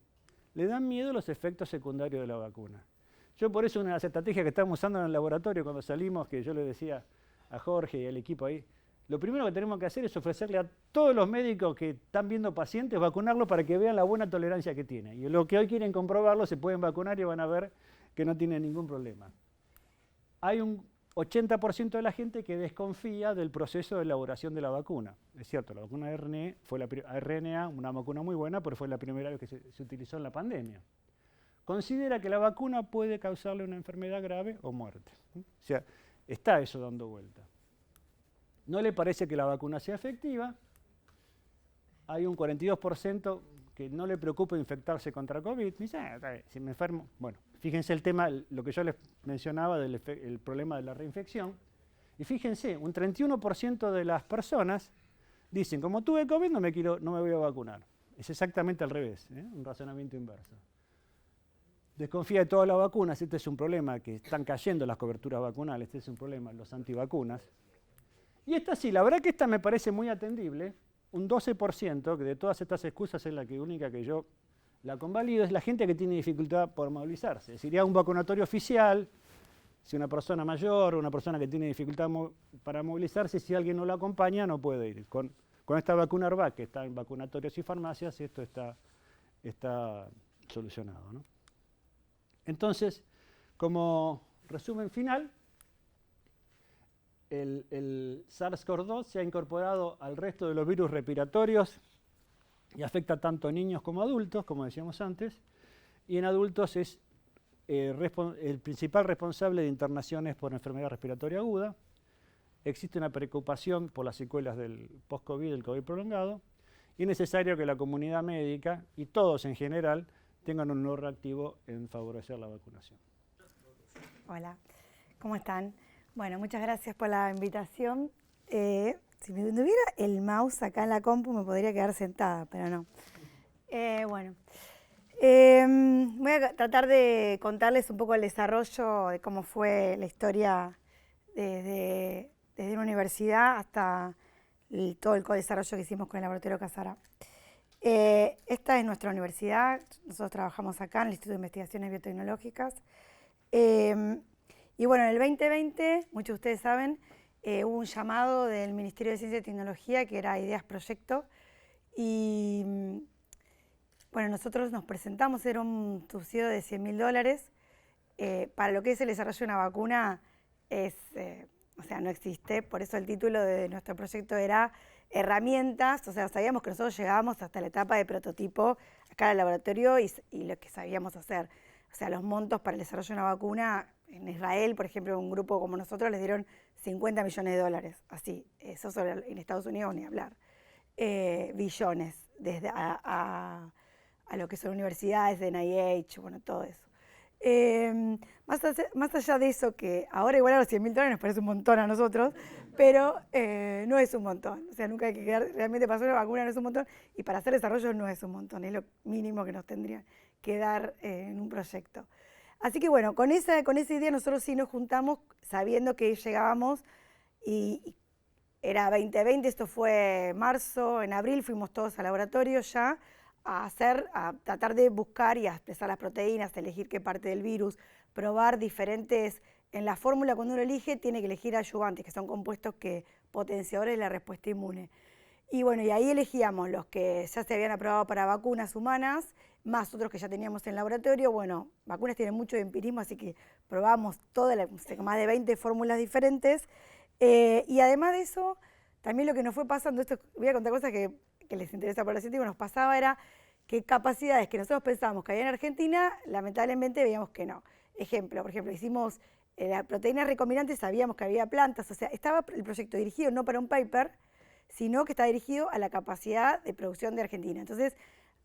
le dan miedo los efectos secundarios de la vacuna. Yo por eso, una de las estrategias que estamos usando en el laboratorio cuando salimos, que yo le decía a Jorge y al equipo ahí, lo primero que tenemos que hacer es ofrecerle a todos los médicos que están viendo pacientes, vacunarlos para que vean la buena tolerancia que tienen. Y lo que hoy quieren comprobarlo, se pueden vacunar y van a ver que no tienen ningún problema. Hay un 80% de la gente que desconfía del proceso de elaboración de la vacuna. Es cierto, la vacuna de RNA fue RNA, una vacuna muy buena, pero fue la primera vez que se utilizó en la pandemia. Considera que la vacuna puede causarle una enfermedad grave o muerte. O sea, está eso dando vuelta. No le parece que la vacuna sea efectiva. Hay un 42% que no le preocupa infectarse contra COVID. Dice, si me enfermo. Bueno, fíjense el tema, lo que yo les mencionaba del problema de la reinfección. Y fíjense, un 31% de las personas dicen, como tuve COVID no me voy a vacunar. Es exactamente al revés, un razonamiento inverso. Desconfía de todas las vacunas. Este es un problema, que están cayendo las coberturas vacunales. Este es un problema, los antivacunas. Y esta sí, la verdad que esta me parece muy atendible. Un 12%, que de todas estas excusas es la única que yo la convalido, es la gente que tiene dificultad por movilizarse. Sería un vacunatorio oficial, si una persona mayor o una persona que tiene dificultad para movilizarse, si alguien no la acompaña, no puede ir. Con esta vacuna ARVAC, que está en vacunatorios y farmacias, esto está solucionado, ¿no? Entonces, como resumen final, el SARS-CoV-2 se ha incorporado al resto de los virus respiratorios y afecta tanto a niños como a adultos, como decíamos antes, y en adultos es el principal responsable de internaciones por enfermedad respiratoria aguda. Existe una preocupación por las secuelas del post-COVID, del COVID prolongado, y es necesario que la comunidad médica y todos en general tengan un rol reactivo en favorecer la vacunación. Hola, ¿cómo están? Bueno, muchas gracias por la invitación. Si me tuviera el mouse acá en la compu me podría quedar sentada, pero no. Voy a tratar de contarles un poco el desarrollo de cómo fue la historia desde una universidad hasta todo el co-desarrollo que hicimos con el laboratorio Casara. Esta es nuestra universidad, nosotros trabajamos acá en el Instituto de Investigaciones Biotecnológicas. Y bueno, en el 2020, muchos de ustedes saben, hubo un llamado del Ministerio de Ciencia y Tecnología que era Ideas Proyecto. Y bueno, nosotros nos presentamos, era un subsidio de $100.000. Para lo que es el desarrollo de una vacuna, o sea, no existe, por eso el título de nuestro proyecto era herramientas, o sea, sabíamos que nosotros llegábamos hasta la etapa de prototipo acá al laboratorio y lo que sabíamos hacer. O sea, los montos para el desarrollo de una vacuna, en Israel, por ejemplo, un grupo como nosotros les dieron $50 millones, así, eso en Estados Unidos ni hablar. Billones, desde a lo que son universidades, de NIH, bueno, todo eso. Más allá de eso, que ahora igual a los $100.000 nos parece un montón a nosotros, pero no es un montón. O sea, nunca hay que quedar, realmente para hacer una vacuna no es un montón, y para hacer desarrollo no es un montón, es lo mínimo que nos tendría que dar en un proyecto. Así que bueno, con esa idea nosotros sí nos juntamos sabiendo que llegábamos y era 2020, esto fue marzo, en abril fuimos todos al laboratorio ya a tratar de buscar y a expresar las proteínas, elegir qué parte del virus, probar diferentes, en la fórmula cuando uno elige tiene que elegir ayudantes, que son compuestos potenciadores de la respuesta inmune. Y bueno, y ahí elegíamos los que ya se habían aprobado para vacunas humanas, más otros que ya teníamos en laboratorio. Bueno, vacunas tienen mucho de empirismo, así que probamos más de 20 fórmulas diferentes. Y además de eso, también lo que nos fue pasando, esto voy a contar cosas que les interesa por la científica, nos pasaba era que capacidades que nosotros pensábamos que había en Argentina, lamentablemente veíamos que no. Por ejemplo, hicimos la proteína recombinante, sabíamos que había plantas, o sea, estaba el proyecto dirigido no para un paper, sino que está dirigido a la capacidad de producción de Argentina. Entonces,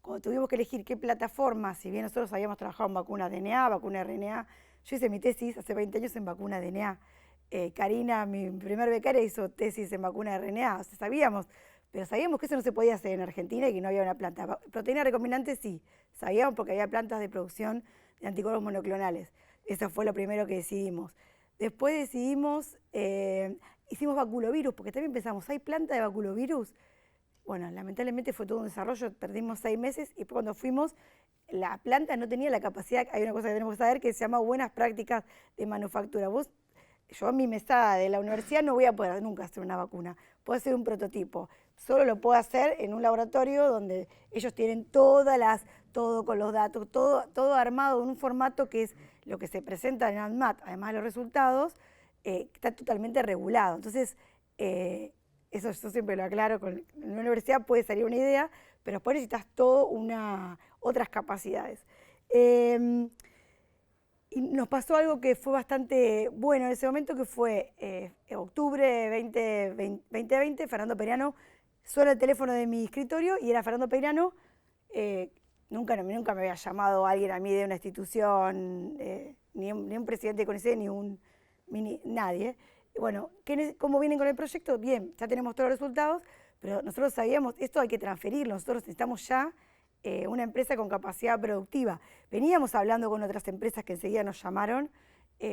cuando tuvimos que elegir qué plataforma, si bien nosotros habíamos trabajado en vacuna DNA, vacuna RNA, yo hice mi tesis hace 20 años en vacuna DNA. Karina, mi primer becaria, hizo tesis en vacuna RNA, o sea, sabíamos que eso no se podía hacer en Argentina y que no había una planta. Proteína recombinante sí, sabíamos porque había plantas de producción de anticuerpos monoclonales. Eso fue lo primero que decidimos. Después decidimos, hicimos baculovirus, porque también pensamos, ¿hay planta de baculovirus? Bueno, lamentablemente fue todo un desarrollo, perdimos 6 meses y cuando fuimos, la planta no tenía la capacidad, hay una cosa que tenemos que saber que se llama buenas prácticas de manufactura. Yo en mi mesada de la universidad no voy a poder nunca hacer una vacuna, puedo hacer un prototipo, solo lo puedo hacer en un laboratorio donde ellos tienen todo con los datos, todo armado en un formato que es lo que se presenta en ANMAT, además de los resultados, está totalmente regulado. Entonces, eso yo siempre lo aclaro, en una universidad puede salir una idea, pero después necesitas otras capacidades. Y nos pasó algo que fue bastante bueno en ese momento, que fue octubre 2020, Fernando Peirano suena el teléfono de mi escritorio y era Fernando Peirano. Nunca me había llamado alguien a mí de una institución, ni un presidente de CONICET, nadie. Bueno, ¿cómo vienen con el proyecto? Bien, ya tenemos todos los resultados, pero nosotros sabíamos, esto hay que transferirlo, nosotros necesitamos ya una empresa con capacidad productiva. Veníamos hablando con otras empresas que enseguida nos llamaron,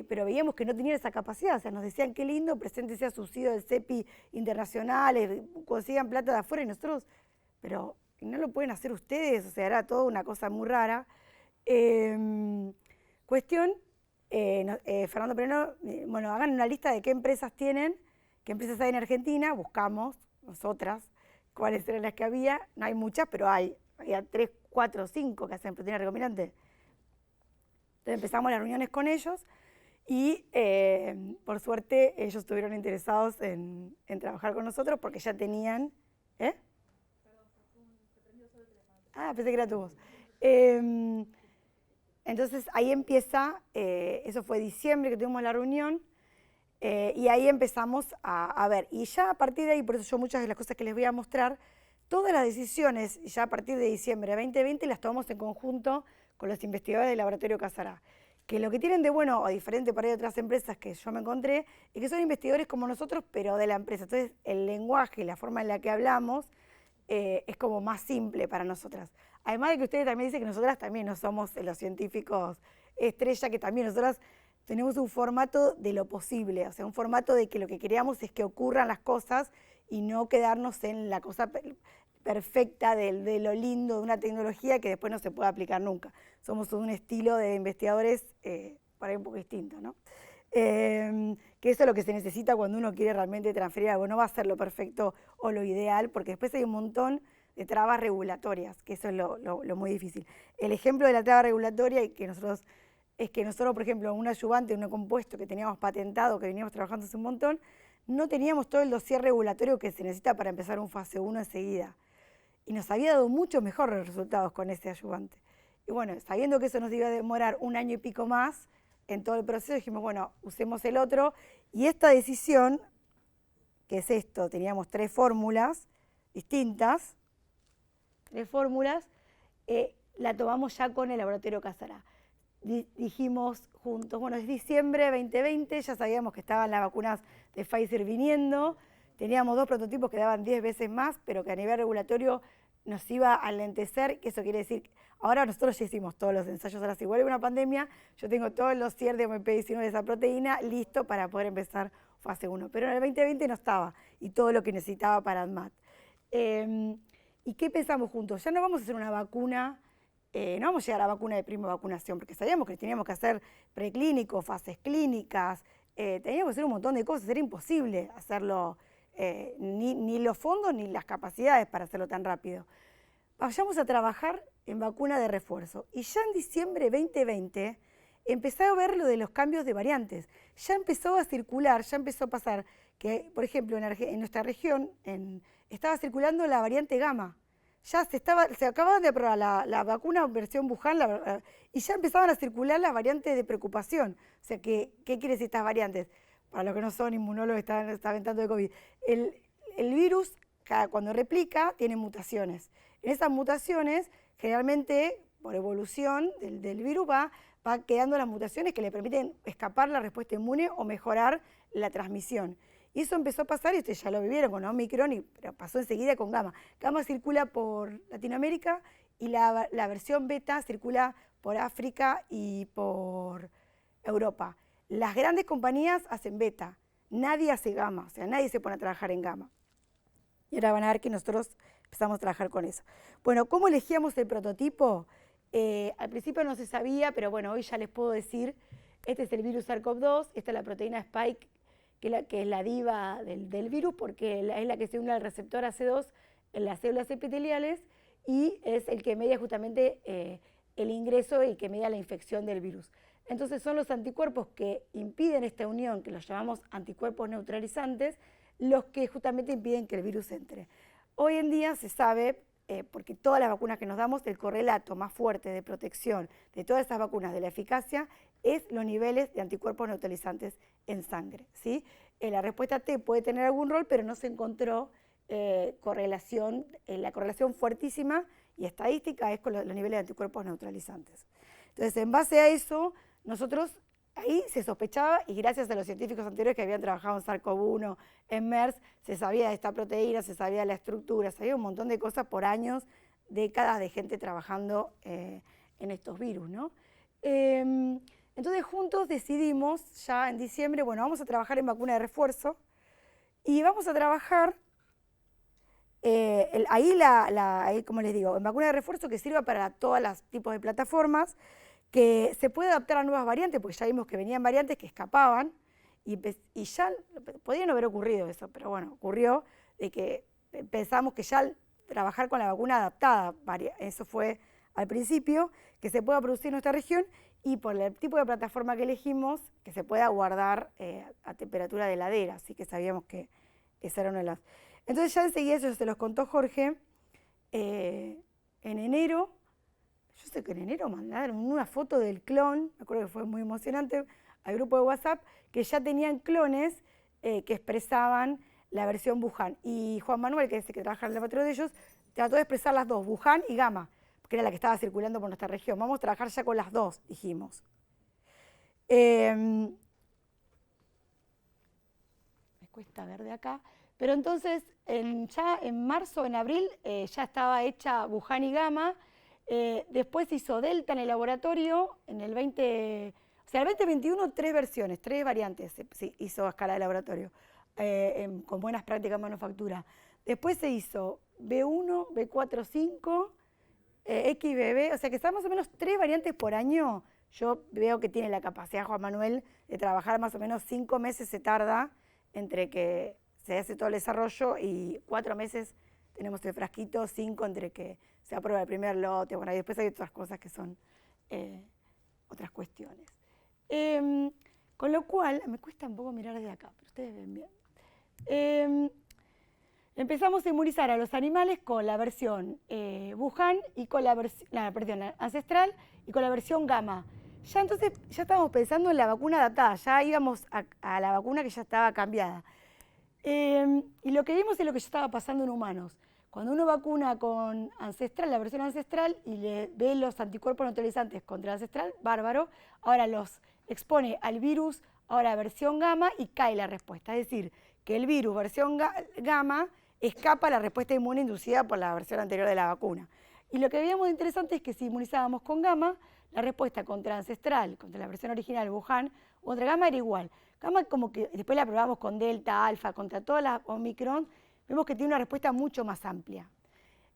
pero veíamos que no tenían esa capacidad, o sea, nos decían qué lindo, preséntese a subsidio del CEPI internacional, consigan plata de afuera y nosotros, pero no lo pueden hacer ustedes, o sea, era toda una cosa muy rara. Fernando Peirano, bueno, hagan una lista de qué empresas tienen, qué empresas hay en Argentina, buscamos nosotras cuáles eran las que había, no hay muchas, pero había 3, 4, 5 que hacen proteína recombinante. Entonces empezamos las reuniones con ellos y por suerte ellos estuvieron interesados en trabajar con nosotros porque ya tenían... Ah, pensé que era tu voz. Entonces ahí empieza, eso fue diciembre que tuvimos la reunión, y ahí empezamos a ver. Y ya a partir de ahí, por eso yo muchas de las cosas que les voy a mostrar, todas las decisiones, ya a partir de diciembre de 2020, las tomamos en conjunto con los investigadores del Laboratorio Casará. Que lo que tienen de bueno, o diferente para otras empresas que yo me encontré, es que son investigadores como nosotros, pero de la empresa. Entonces el lenguaje, la forma en la que hablamos, es como más simple para nosotras. Además de que ustedes también dicen que nosotras también no somos los científicos estrella, que también nosotras tenemos un formato de lo posible, o sea, un formato de que lo que queríamos es que ocurran las cosas y no quedarnos en la cosa perfecta de lo lindo de una tecnología que después no se puede aplicar nunca. Somos un estilo de investigadores por ahí un poco distinto, ¿no? Que eso es lo que se necesita cuando uno quiere realmente transferir algo. No va a ser lo perfecto o lo ideal, porque después hay un montón de trabas regulatorias, que eso es lo muy difícil. El ejemplo de la traba regulatoria es que nosotros, por ejemplo, un ayudante, un compuesto que teníamos patentado, que veníamos trabajando hace un montón, no teníamos todo el dossier regulatorio que se necesita para empezar un fase 1 enseguida. Y nos había dado mucho mejores resultados con ese ayudante. Y bueno, sabiendo que eso nos iba a demorar un año y pico más en todo el proceso, dijimos, bueno, usemos el otro. Y esta decisión, que es esto, teníamos 3 fórmulas distintas, la tomamos ya con el Laboratorio Casará. Dijimos juntos, bueno, es diciembre 2020, ya sabíamos que estaban las vacunas de Pfizer viniendo, teníamos 2 prototipos que daban 10 veces más, pero que a nivel regulatorio nos iba a alentecer, que eso quiere decir, ahora nosotros ya hicimos todos los ensayos, ahora si vuelve una pandemia, yo tengo todos los dossier de OMP19 de esa proteína listo para poder empezar fase 1, pero en el 2020 no estaba, y todo lo que necesitaba para ADMAT. ¿Y qué pensamos juntos? Ya no vamos a hacer una vacuna, no vamos a llegar a la vacuna de prima vacunación, porque sabíamos que teníamos que hacer preclínicos, fases clínicas, teníamos que hacer un montón de cosas, era imposible hacerlo, ni los fondos ni las capacidades para hacerlo tan rápido. Vayamos a trabajar en vacuna de refuerzo. Y ya en diciembre de 2020 empecé a ver lo de los cambios de variantes. Ya empezó a circular, ya empezó a pasar que, por ejemplo, en nuestra región estaba circulando la variante gamma. Ya se acababa de aprobar la vacuna versión Wuhan y ya empezaban a circular las variantes de preocupación. O sea, ¿qué quiere decir estas variantes? Para los que no son inmunólogos, están tanto de COVID. El virus, cuando replica, tiene mutaciones. En esas mutaciones, generalmente, por evolución del virus, va quedando las mutaciones que le permiten escapar la respuesta inmune o mejorar la transmisión. Y eso empezó a pasar, y ustedes ya lo vivieron con Omicron, pero pasó enseguida con Gamma. Gamma circula por Latinoamérica y la versión beta circula por África y por Europa. Las grandes compañías hacen beta, nadie hace Gamma, o sea, nadie se pone a trabajar en Gamma. Y ahora van a ver que nosotros empezamos a trabajar con eso. Bueno, ¿cómo elegíamos el prototipo? Al principio no se sabía, pero bueno, hoy ya les puedo decir, este es el virus SARS-CoV-2, esta es la proteína Spike, que es la diva del virus, porque es la que se une al receptor AC2 en las células epiteliales y es el que media justamente el ingreso y que media la infección del virus. Entonces son los anticuerpos que impiden esta unión, que los llamamos anticuerpos neutralizantes, los que justamente impiden que el virus entre. Hoy en día se sabe, porque todas las vacunas que nos damos, el correlato más fuerte de protección de todas estas vacunas, de la eficacia, es los niveles de anticuerpos neutralizantes en sangre, ¿sí? La respuesta T puede tener algún rol, pero no se encontró correlación, la correlación fuertísima y estadística es con los niveles de anticuerpos neutralizantes. Entonces, en base a eso, nosotros ahí se sospechaba, y gracias a los científicos anteriores que habían trabajado en SARS-CoV-1, en MERS, se sabía de esta proteína, se sabía de la estructura, se sabía un montón de cosas por años, décadas de gente trabajando en estos virus, ¿no? Entonces juntos decidimos ya en diciembre, bueno, vamos a trabajar en vacuna de refuerzo y vamos a trabajar ahí, como les digo, en vacuna de refuerzo que sirva para todos los tipos de plataformas, que se puede adaptar a nuevas variantes, porque ya vimos que venían variantes que escapaban y ya podría no haber ocurrido eso, pero bueno, ocurrió de que pensamos que ya trabajar con la vacuna adaptada, eso fue al principio, que se pueda producir en nuestra región y por el tipo de plataforma que elegimos, que se pueda guardar a temperatura de heladera, así que sabíamos que esa era una de las... Entonces ya enseguida, eso se los contó Jorge, en enero yo sé que en enero mandaron una foto del clon, me acuerdo que fue muy emocionante, al grupo de WhatsApp, que ya tenían clones que expresaban la versión Wuhan. Y Juan Manuel, que es el que trabaja en el laboratorio de ellos, trató de expresar las dos, Wuhan y Gamma, que era la que estaba circulando por nuestra región. Vamos a trabajar ya con las dos, dijimos. Me cuesta ver de acá. Pero entonces, ya en marzo, en abril, ya estaba hecha Wuhan y Gamma. Después hizo Delta en el laboratorio, en el 2021 3 versiones, 3 variantes se hizo a escala de laboratorio, con buenas prácticas en manufactura. Después se hizo B1, B4, 5, XBB, o sea que están más o menos 3 variantes por año. Yo veo que tiene la capacidad, Juan Manuel, de trabajar más o menos 5 meses se tarda entre que se hace todo el desarrollo y 4 meses tenemos el frasquito, 5 entre que se aprueba el primer lote, bueno, y después hay otras cosas que son otras cuestiones. Con lo cual, me cuesta un poco mirar desde acá, pero ustedes ven bien. Empezamos a inmunizar a los animales con la versión Wuhan y con la versión ancestral y con la versión Gamma. Ya entonces ya estábamos pensando en la vacuna adaptada, ya íbamos a la vacuna que ya estaba cambiada. Y lo que vimos es lo que ya estaba pasando en humanos. Cuando uno vacuna con ancestral, la versión ancestral, y le ve los anticuerpos neutralizantes contra el ancestral, bárbaro, ahora los expone al virus, ahora versión Gamma, y cae la respuesta. Es decir, que el virus versión Gamma escapa a la respuesta inmune inducida por la versión anterior de la vacuna. Y lo que veíamos de interesante es que si inmunizábamos con Gamma, la respuesta contra ancestral, contra la versión original Wuhan, o contra Gamma era igual. Gamma como que después la probamos con Delta, Alfa, contra todas las Omicron, vemos que tiene una respuesta mucho más amplia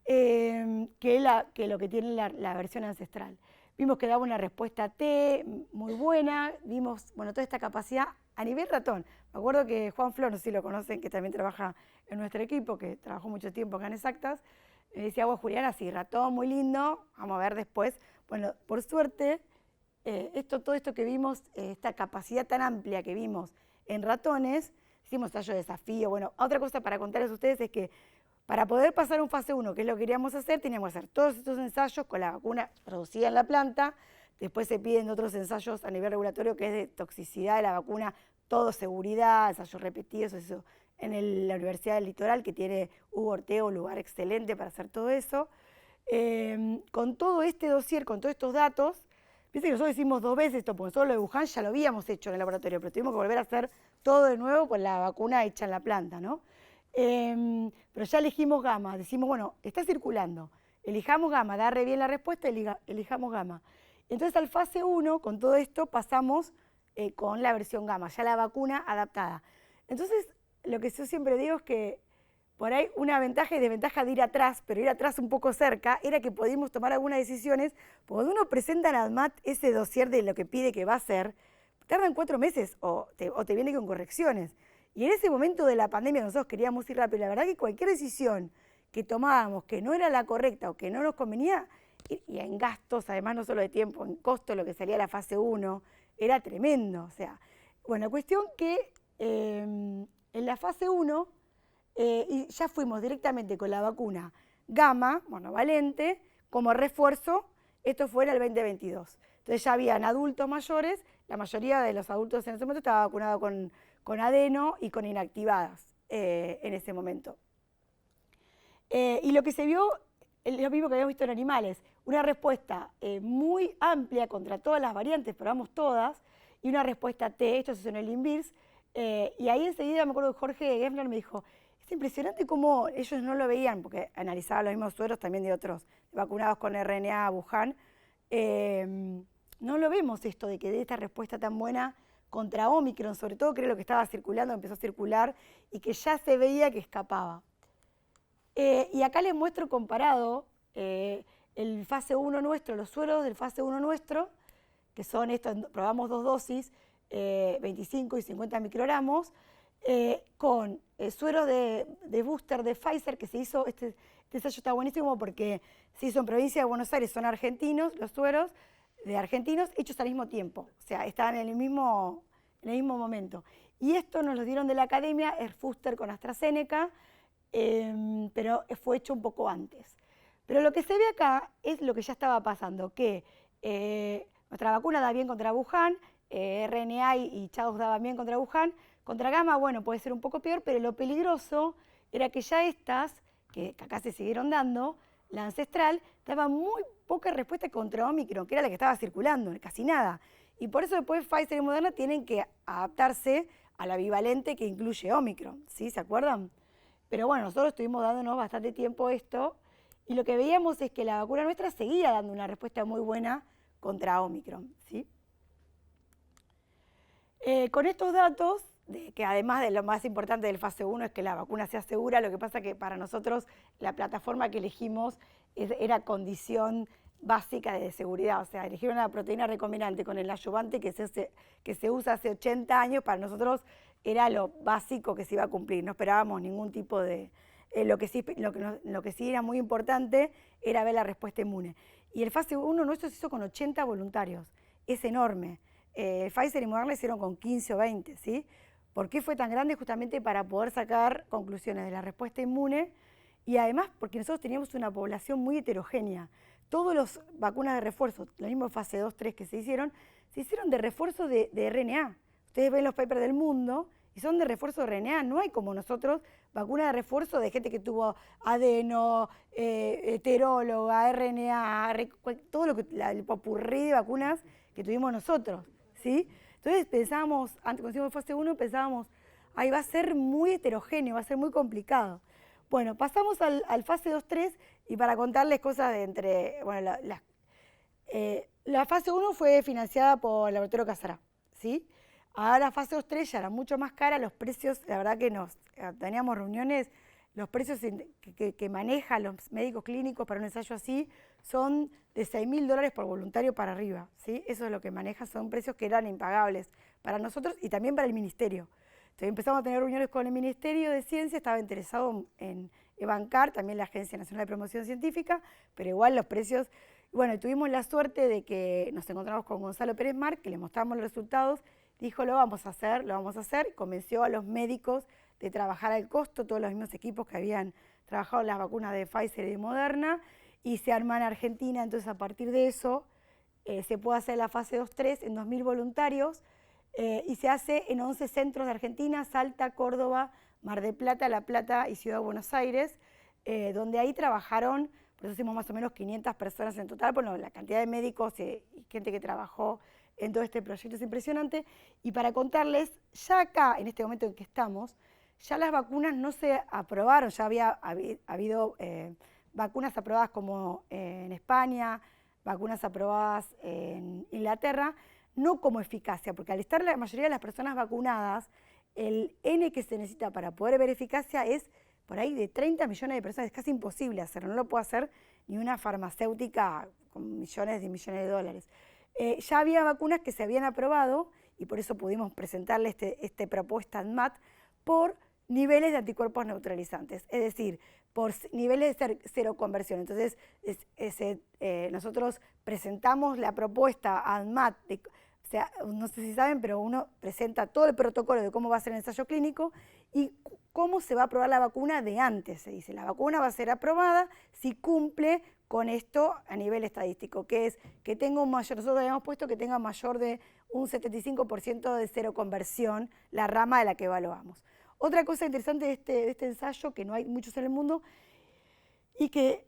que lo que tiene la versión ancestral. Vimos que daba una respuesta T muy buena, vimos toda esta capacidad a nivel ratón. Me acuerdo que Juan Flor, no sé si lo conocen, que también trabaja en nuestro equipo, que trabajó mucho tiempo acá en Exactas, me decía, bueno, Juliana, sí, ratón, muy lindo, vamos a ver después. Bueno, por suerte, todo esto que vimos, esta capacidad tan amplia que vimos en ratones, hicimos ensayo de desafío. Bueno, otra cosa para contarles a ustedes es que para poder pasar un fase 1, que es lo que queríamos hacer, teníamos que hacer todos estos ensayos con la vacuna producida en la planta, después se piden otros ensayos a nivel regulatorio que es de toxicidad de la vacuna, todo seguridad, ensayos repetidos, eso en la Universidad del Litoral, que tiene Hugo Ortega, un lugar excelente para hacer todo eso. Con todo este dossier, con todos estos datos, fíjense que nosotros hicimos 2 veces esto, porque solo lo de Wuhan ya lo habíamos hecho en el laboratorio, pero tuvimos que volver a hacer todo de nuevo con la vacuna hecha en la planta, ¿no? Pero ya elegimos Gamma, decimos, bueno, está circulando, elijamos Gamma, da re bien la respuesta, elijamos Gamma. Entonces al fase 1, con todo esto, pasamos con la versión Gamma, ya la vacuna adaptada. Entonces, lo que yo siempre digo es que por ahí una ventaja y desventaja de ir atrás, pero ir atrás un poco cerca, era que podíamos tomar algunas decisiones, porque cuando uno presenta en ADMAT ese dossier de lo que pide que va a hacer, tardan 4 meses o te viene con correcciones. Y en ese momento de la pandemia nosotros queríamos ir rápido, la verdad que cualquier decisión que tomábamos que no era la correcta o que no nos convenía, y en gastos, además no solo de tiempo, en costo, lo que salía la fase 1, era tremendo. O sea, bueno, la cuestión que en la fase 1 y ya fuimos directamente con la vacuna Gamma, monovalente, como refuerzo, esto fue en el 2022. Entonces ya habían adultos mayores, la mayoría de los adultos en ese momento estaba vacunado con adeno y con inactivadas en ese momento. Y lo que se vio, lo mismo que habíamos visto en animales, una respuesta muy amplia contra todas las variantes, probamos todas, y una respuesta T, esto se hizo en el INVIRS, y ahí enseguida me acuerdo que Jorge Geffler me dijo, es impresionante cómo ellos no lo veían, porque analizaban los mismos sueros también de otros vacunados con RNA Wuhan, no lo vemos esto de que dé esta respuesta tan buena contra Omicron, sobre todo que era lo que estaba circulando, empezó a circular y que ya se veía que escapaba. Y acá les muestro comparado el fase 1 nuestro, los sueros del fase 1 nuestro, que son estos, probamos 2 dosis, 25 y 50 microgramos, con sueros de booster de Pfizer, que se hizo, este ensayo está buenísimo porque se hizo en provincia de Buenos Aires, son argentinos, los sueros de argentinos hechos al mismo tiempo, o sea, estaban en el mismo momento. Y esto nos lo dieron de la academia, es booster con AstraZeneca, pero fue hecho un poco antes. Pero lo que se ve acá es lo que ya estaba pasando, que nuestra vacuna da bien contra Wuhan, RNA y Chaos daban bien contra Wuhan, contra Gamma, bueno, puede ser un poco peor, pero lo peligroso era que ya estas, que acá se siguieron dando, la ancestral, daba muy poca respuesta contra Omicron, que era la que estaba circulando, casi nada. Y por eso después Pfizer y Moderna tienen que adaptarse a la bivalente que incluye Omicron, ¿sí? ¿Se acuerdan? Pero bueno, nosotros estuvimos dándonos bastante tiempo esto, y lo que veíamos es que la vacuna nuestra seguía dando una respuesta muy buena contra Omicron, ¿sí? Con estos datos, que además de lo más importante del fase 1 es que la vacuna sea segura, lo que pasa que para nosotros la plataforma que elegimos era condición básica de seguridad, o sea, elegir una proteína recombinante con el adyuvante que se usa hace 80 años, para nosotros era lo básico que se iba a cumplir, no esperábamos ningún tipo de... lo que sí era muy importante era ver la respuesta inmune. Y el fase 1 nuestro se hizo con 80 voluntarios, es enorme. Pfizer y Moderna lo hicieron con 15 o 20, ¿sí? ¿Por qué fue tan grande? Justamente para poder sacar conclusiones de la respuesta inmune y además porque nosotros teníamos una población muy heterogénea. Todas las vacunas de refuerzo, lo mismo fase 2, 3 que se hicieron de refuerzo de RNA. Ustedes ven los papers del mundo y son de refuerzo de RNA. No hay como nosotros vacunas de refuerzo de gente que tuvo adeno, heteróloga, RNA, todo lo que el popurrí de vacunas que tuvimos nosotros, ¿sí? Entonces pensábamos, antes cuando hicimos fase 1, pensábamos, ahí va a ser muy heterogéneo, va a ser muy complicado. Bueno, pasamos al fase 2-3 y para contarles cosas de entre, bueno, la fase 1 fue financiada por el laboratorio Casará, ¿sí? Ahora la fase 2-3 ya era mucho más cara, los precios, la verdad que teníamos reuniones, los precios que manejan los médicos clínicos para un ensayo así son de $6.000 por voluntario para arriba, ¿sí? Eso es lo que maneja, son precios que eran impagables para nosotros y también para el ministerio. Entonces empezamos a tener reuniones con el Ministerio de Ciencia, estaba interesado en bancar, también la Agencia Nacional de Promoción Científica, pero igual los precios... Bueno, tuvimos la suerte de que nos encontramos con Gonzalo Pérez Mar, que le mostramos los resultados, dijo lo vamos a hacer, convenció a los médicos de trabajar al costo, todos los mismos equipos que habían trabajado en las vacunas de Pfizer y de Moderna, y se arma en Argentina, entonces a partir de eso se puede hacer la fase 2-3 en 2.000 voluntarios, y se hace en 11 centros de Argentina, Salta, Córdoba, Mar del Plata, La Plata y Ciudad de Buenos Aires, donde ahí trabajaron, por eso hicimos más o menos 500 personas en total, bueno, la cantidad de médicos y gente que trabajó en todo este proyecto es impresionante. Y para contarles, ya acá, en este momento en que estamos, ya las vacunas no se aprobaron, ya había habido vacunas aprobadas como en España, vacunas aprobadas en Inglaterra, no como eficacia, porque al estar la mayoría de las personas vacunadas, el N que se necesita para poder ver eficacia es por ahí de 30 millones de personas, es casi imposible hacerlo, no lo puede hacer ni una farmacéutica con millones y millones de dólares. Ya había vacunas que se habían aprobado y por eso pudimos presentarle esta propuesta en MAT por niveles de anticuerpos neutralizantes, es decir, por niveles de cero conversión. Entonces, nosotros presentamos la propuesta a ANMAT, o sea, no sé si saben, pero uno presenta todo el protocolo de cómo va a ser el ensayo clínico y cómo se va a aprobar la vacuna de antes. Se dice, la vacuna va a ser aprobada si cumple con esto a nivel estadístico, que es que tenga un mayor, nosotros habíamos puesto que tenga mayor de un 75% de cero conversión, la rama de la que evaluamos. Otra cosa interesante de este ensayo, que no hay muchos en el mundo, y que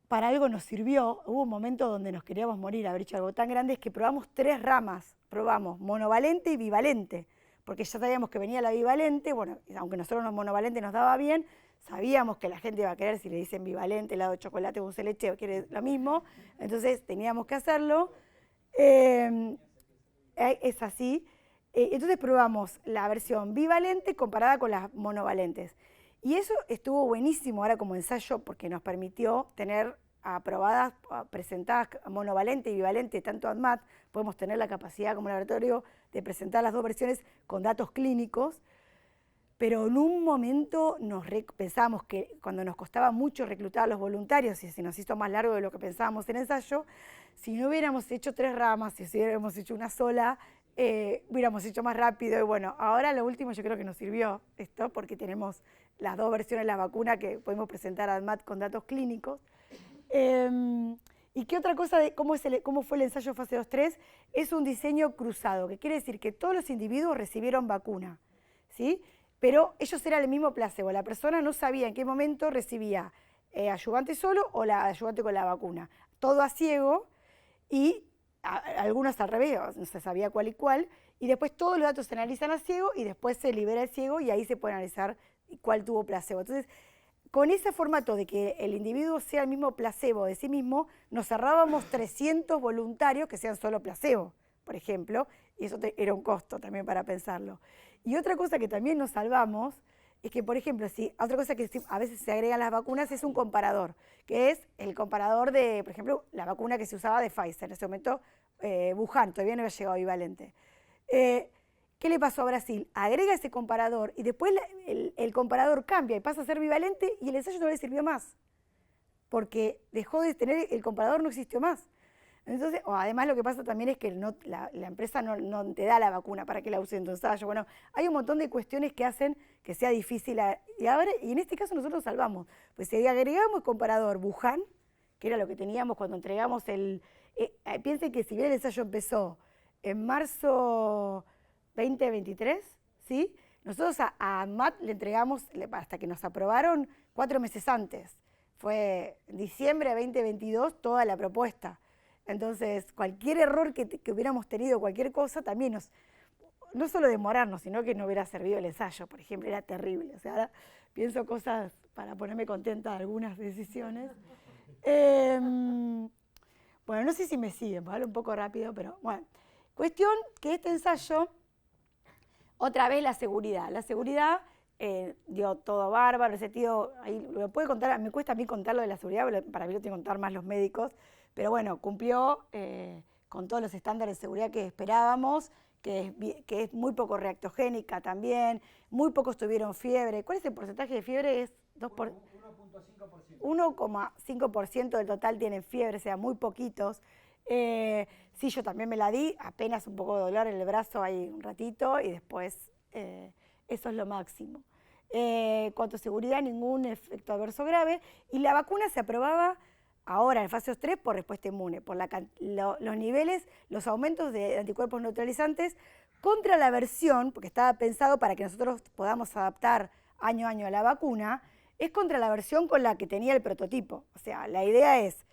para algo nos sirvió, hubo un momento donde nos queríamos morir, haber hecho algo tan grande, es que probamos 3 ramas, probamos monovalente y bivalente, porque ya sabíamos que venía la bivalente, bueno, aunque nosotros los monovalente nos daba bien, sabíamos que la gente iba a querer, si le dicen bivalente, helado de chocolate o dulce de leche, quiere lo mismo, entonces teníamos que hacerlo. Es así. Entonces probamos la versión bivalente comparada con las monovalentes. Y eso estuvo buenísimo ahora como ensayo porque nos permitió tener aprobadas, presentadas monovalente y bivalente, tanto ANMAT, podemos tener la capacidad como laboratorio de presentar las dos versiones con datos clínicos, pero en un momento pensamos que cuando nos costaba mucho reclutar a los voluntarios y se nos hizo más largo de lo que pensábamos en el ensayo, si no hubiéramos hecho 3 ramas, si hubiéramos hecho una sola, hubiéramos hecho más rápido. Y bueno, ahora lo último yo creo que nos sirvió esto porque tenemos las dos versiones de la vacuna que podemos presentar a ANMAT con datos clínicos. ¿Y qué otra cosa de cómo fue el ensayo fase 2-3? Es un diseño cruzado, que quiere decir que todos los individuos recibieron vacuna, ¿sí? Pero ellos eran el mismo placebo. La persona no sabía en qué momento recibía ayudante solo o la ayudante con la vacuna. Todo a ciego y algunos al revés, no se sabía cuál y cuál. Y después todos los datos se analizan a ciego y después se libera el ciego y ahí se puede analizar cuál tuvo placebo. Entonces, con ese formato de que el individuo sea el mismo placebo de sí mismo, nos cerrábamos 300 voluntarios que sean solo placebo, por ejemplo, y eso era un costo también para pensarlo. Y otra cosa que también nos salvamos es que, por ejemplo, otra cosa que a veces se agrega a las vacunas es un comparador, que es el comparador de, por ejemplo, la vacuna que se usaba de Pfizer. En ese momento, Wuhan, todavía no había llegado bivalente. ¿Qué le pasó a Brasil? Agrega ese comparador y después el comparador cambia y pasa a ser bivalente y el ensayo no le sirvió más, porque dejó de tener, el comparador no existió más. Entonces, además lo que pasa también es que la empresa no te da la vacuna para que la uses en tu ensayo. Bueno, hay un montón de cuestiones que hacen que sea difícil. Y en este caso nosotros salvamos. Pues si agregamos el comparador Wuhan, que era lo que teníamos cuando entregamos piensen que si bien el ensayo empezó en marzo 2023, ¿sí? Nosotros a ANMAT le entregamos, hasta que nos aprobaron, 4 meses antes. Fue en diciembre de 2022 toda la propuesta. Entonces, cualquier error que hubiéramos tenido, cualquier cosa, también no solo demorarnos, sino que no hubiera servido el ensayo, por ejemplo, era terrible. O sea, ahora pienso cosas para ponerme contenta de algunas decisiones. Bueno, no sé si me siguen, voy a hablar un poco rápido, pero bueno. Cuestión que este ensayo, otra vez la seguridad. La seguridad dio todo bárbaro, ese tío, ahí lo puede contar, me cuesta a mí contar lo de la seguridad, para mí lo tienen que contar más los médicos, pero bueno, cumplió con todos los estándares de seguridad que esperábamos, que es muy poco reactogénica también, muy pocos tuvieron fiebre. ¿Cuál es el porcentaje de fiebre? Es 1,5%. 1,5% del total tienen fiebre, o sea, muy poquitos. Sí, yo también me la di, apenas un poco de dolor en el brazo ahí un ratito y después eso es lo máximo. Cuanto a seguridad, ningún efecto adverso grave y la vacuna se aprobaba ahora en fase 3 por respuesta inmune, por los niveles, los aumentos de anticuerpos neutralizantes contra la versión, porque estaba pensado para que nosotros podamos adaptar año a año a la vacuna, es contra la versión con la que tenía el prototipo. O sea, la idea es,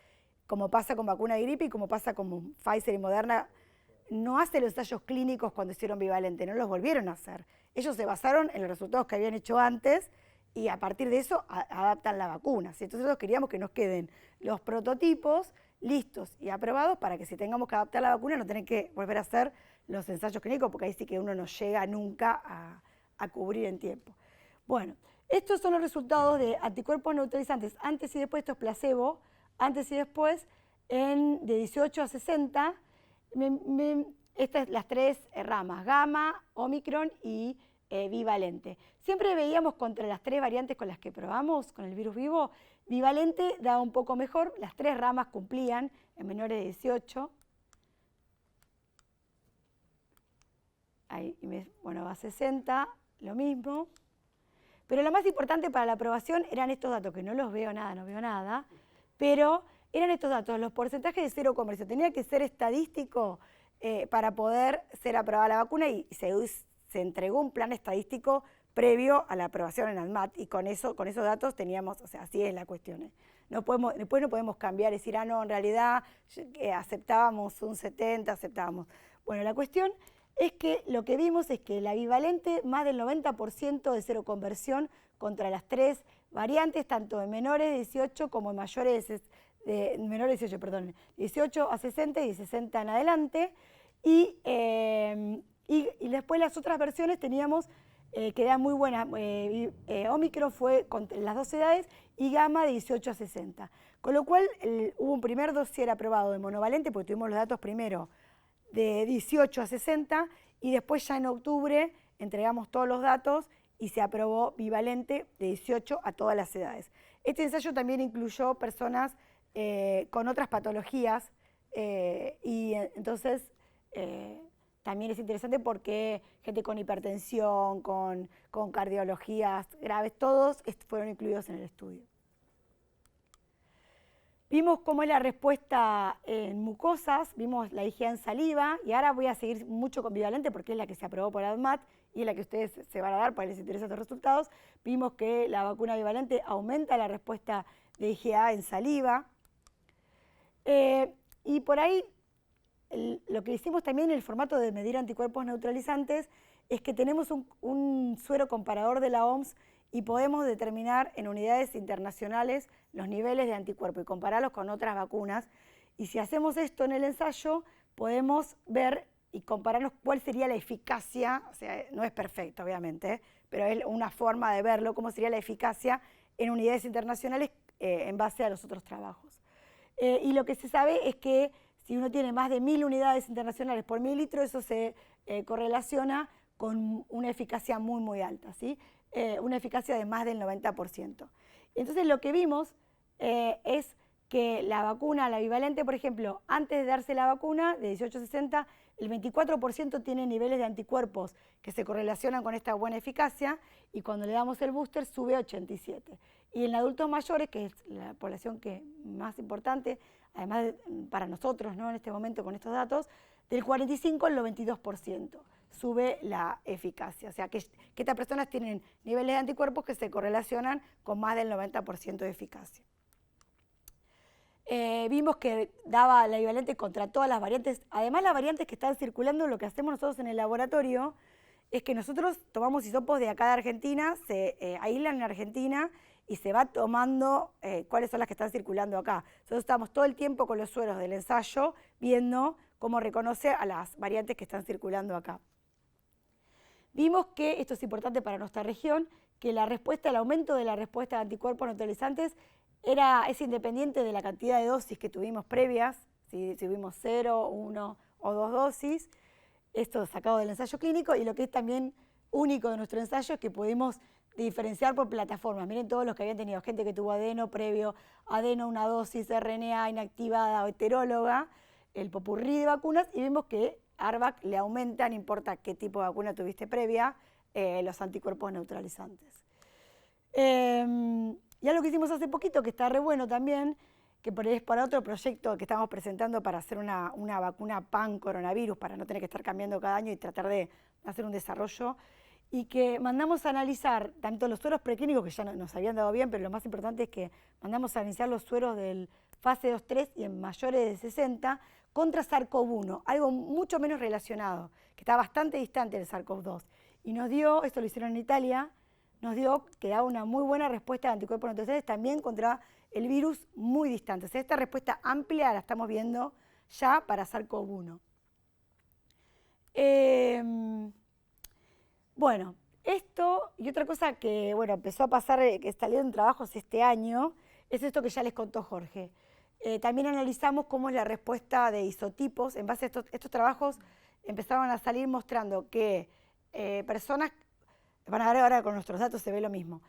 como pasa con vacuna de gripe y como pasa con Pfizer y Moderna, no hacen los ensayos clínicos cuando hicieron bivalente, no los volvieron a hacer. Ellos se basaron en los resultados que habían hecho antes y a partir de eso adaptan la vacuna. ¿Sí? Entonces nosotros queríamos que nos queden los prototipos listos y aprobados para que si tengamos que adaptar la vacuna no tener que volver a hacer los ensayos clínicos, porque ahí sí que uno no llega nunca a cubrir en tiempo. Bueno, estos son los resultados de anticuerpos neutralizantes antes y después, esto es placebo, antes y después, de 18 a 60, estas las 3 ramas, gamma, omicron y bivalente. Siempre veíamos contra las 3 variantes con las que probamos, con el virus vivo, bivalente daba un poco mejor, las 3 ramas cumplían en menores de 18. Ahí, bueno, va a 60, lo mismo. Pero lo más importante para la aprobación eran estos datos, que no los veo nada, pero eran estos datos, los porcentajes de cero comercio. Tenía que ser estadístico para poder ser aprobada la vacuna y se entregó un plan estadístico previo a la aprobación en ANMAT y con esos datos teníamos, o sea, así es la cuestión. Después no podemos cambiar y decir, no, en realidad aceptábamos un 70, aceptábamos. Bueno, la cuestión es que lo que vimos es que la bivalente, más del 90% de cero conversión contra las 3 variantes, tanto en menores de 18 como en mayores menores de 18, perdón, 18 a 60 y de 60 en adelante. Y después las otras versiones teníamos que eran muy buenas. Omicron fue con las 2 edades y gamma de 18 a 60. Con lo cual hubo un primer dossier aprobado de monovalente, porque tuvimos los datos primero de 18 a 60 y después ya en octubre entregamos todos los datos y se aprobó bivalente de 18 a todas las edades. Este ensayo también incluyó personas con otras patologías y entonces también es interesante porque gente con hipertensión, con cardiologías graves, todos fueron incluidos en el estudio. Vimos cómo es la respuesta en mucosas, vimos la IgA en saliva, y ahora voy a seguir mucho con bivalente porque es la que se aprobó por ADMAT y es la que ustedes se van a dar para les interesan estos resultados. Vimos que la vacuna bivalente aumenta la respuesta de IgA en saliva. Y por ahí, lo que hicimos también en el formato de medir anticuerpos neutralizantes es que tenemos un suero comparador de la OMS y podemos determinar en unidades internacionales los niveles de anticuerpo y compararlos con otras vacunas. Y si hacemos esto en el ensayo, podemos ver y compararnos cuál sería la eficacia, o sea, no es perfecto obviamente, pero es una forma de verlo, cómo sería la eficacia en unidades internacionales en base a los otros trabajos. Y lo que se sabe es que si uno tiene más de 1000 unidades internacionales por mililitro, eso se correlaciona con una eficacia muy, muy alta, ¿sí? Una eficacia de más del 90%. Entonces lo que vimos es que la vacuna, la bivalente, por ejemplo, antes de darse la vacuna de 18-60, el 24% tiene niveles de anticuerpos que se correlacionan con esta buena eficacia y cuando le damos el booster sube a 87. Y en adultos mayores, que es la población que más importante, además para nosotros, ¿no? En este momento con estos datos, del 45 al 92% sube la eficacia. O sea, que estas personas tienen niveles de anticuerpos que se correlacionan con más del 90% de eficacia. Vimos que daba la bivalente contra todas las variantes. Además, las variantes que están circulando, lo que hacemos nosotros en el laboratorio es que nosotros tomamos hisopos de acá de Argentina, se aíslan en Argentina y se va tomando cuáles son las que están circulando acá. Nosotros estamos todo el tiempo con los sueros del ensayo viendo cómo reconoce a las variantes que están circulando acá. Vimos que, esto es importante para nuestra región, que la respuesta, el aumento de la respuesta de anticuerpos neutralizantes es independiente de la cantidad de dosis que tuvimos previas, si tuvimos 0, 1 o 2 dosis, esto sacado del ensayo clínico, y lo que es también único de nuestro ensayo es que pudimos diferenciar por plataformas. Miren todos los que habían tenido gente que tuvo adeno previo, adeno una dosis, RNA inactivada o heteróloga, el popurrí de vacunas, y vimos que ARVAC le aumenta, no importa qué tipo de vacuna tuviste previa, los anticuerpos neutralizantes. Y algo que hicimos hace poquito, que está re bueno también, que es para otro proyecto que estamos presentando para hacer una vacuna pan-coronavirus, para no tener que estar cambiando cada año y tratar de hacer un desarrollo, y que mandamos a analizar tanto los sueros preclínicos, que ya nos habían dado bien, pero lo más importante es que mandamos a analizar los sueros del fase 2-3 y en mayores de 60 contra SARS-CoV-1, algo mucho menos relacionado, que está bastante distante del SARS-CoV-2. Y nos dio, esto lo hicieron en Italia, nos dio que daba una muy buena respuesta de anticuerpos neutralizantes también contra el virus muy distante. O sea, esta respuesta amplia la estamos viendo ya para SARS-CoV-1. Bueno, esto y otra cosa que empezó a pasar, que salieron trabajos este año, es esto que ya les contó Jorge. También analizamos cómo es la respuesta de isotipos. En base a estos trabajos empezaron a salir mostrando que personas, van a ver ahora con nuestros datos se ve lo mismo,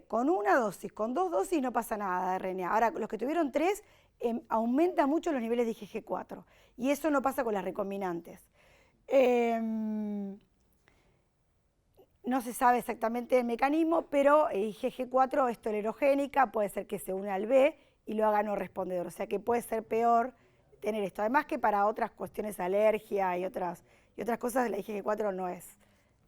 con una dosis, con 2 dosis no pasa nada de RNA. Ahora, los que tuvieron 3, aumenta mucho los niveles de IgG4 y eso no pasa con las recombinantes. No se sabe exactamente el mecanismo, pero IgG4 es tolerogénica, puede ser que se une al B y lo haga no respondedor, o sea que puede ser peor tener esto. Además que para otras cuestiones de alergia y otras cosas, la IgG4 no es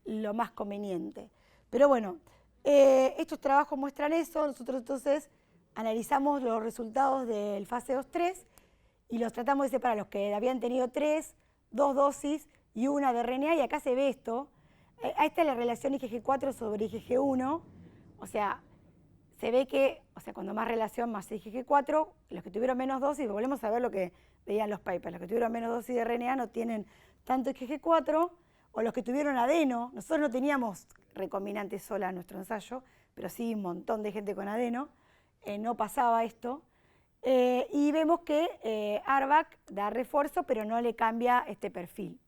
lo más conveniente. Pero bueno, estos trabajos muestran eso. Nosotros entonces analizamos los resultados del fase 2-3 y los tratamos de separar los que habían tenido 3, 2 dosis y una de RNA, y acá se ve esto. Esta es la relación IgG4 sobre IgG1, o sea, se ve que, cuando más relación, más IgG4, los que tuvieron menos dosis, volvemos a ver lo que veían los papers, los que tuvieron menos dosis de RNA no tienen tanto IgG4, o los que tuvieron adeno. Nosotros no teníamos recombinantes sola en nuestro ensayo, pero sí un montón de gente con adeno, no pasaba esto, y vemos que ARVAC da refuerzo, pero no le cambia este perfil.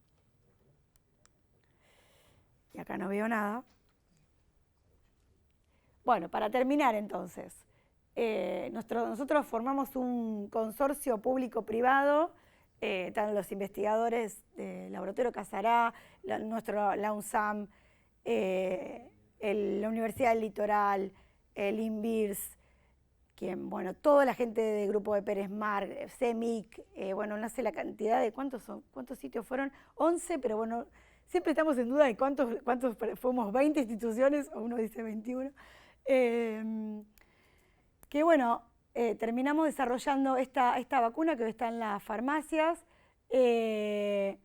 Y acá no veo nada. Bueno, para terminar entonces, nosotros formamos un consorcio público-privado, están los investigadores del Laboratorio Casará, la UNSAM, la Universidad del Litoral, el INVIRS, quien, bueno, toda la gente del grupo de Pérez Mar, CEMIC, bueno, no sé la cantidad de cuántos sitios fueron, 11, pero bueno, siempre estamos en duda de cuántos fuimos, 20 instituciones, o uno dice 21. Que bueno, terminamos desarrollando esta vacuna que hoy está en las farmacias, que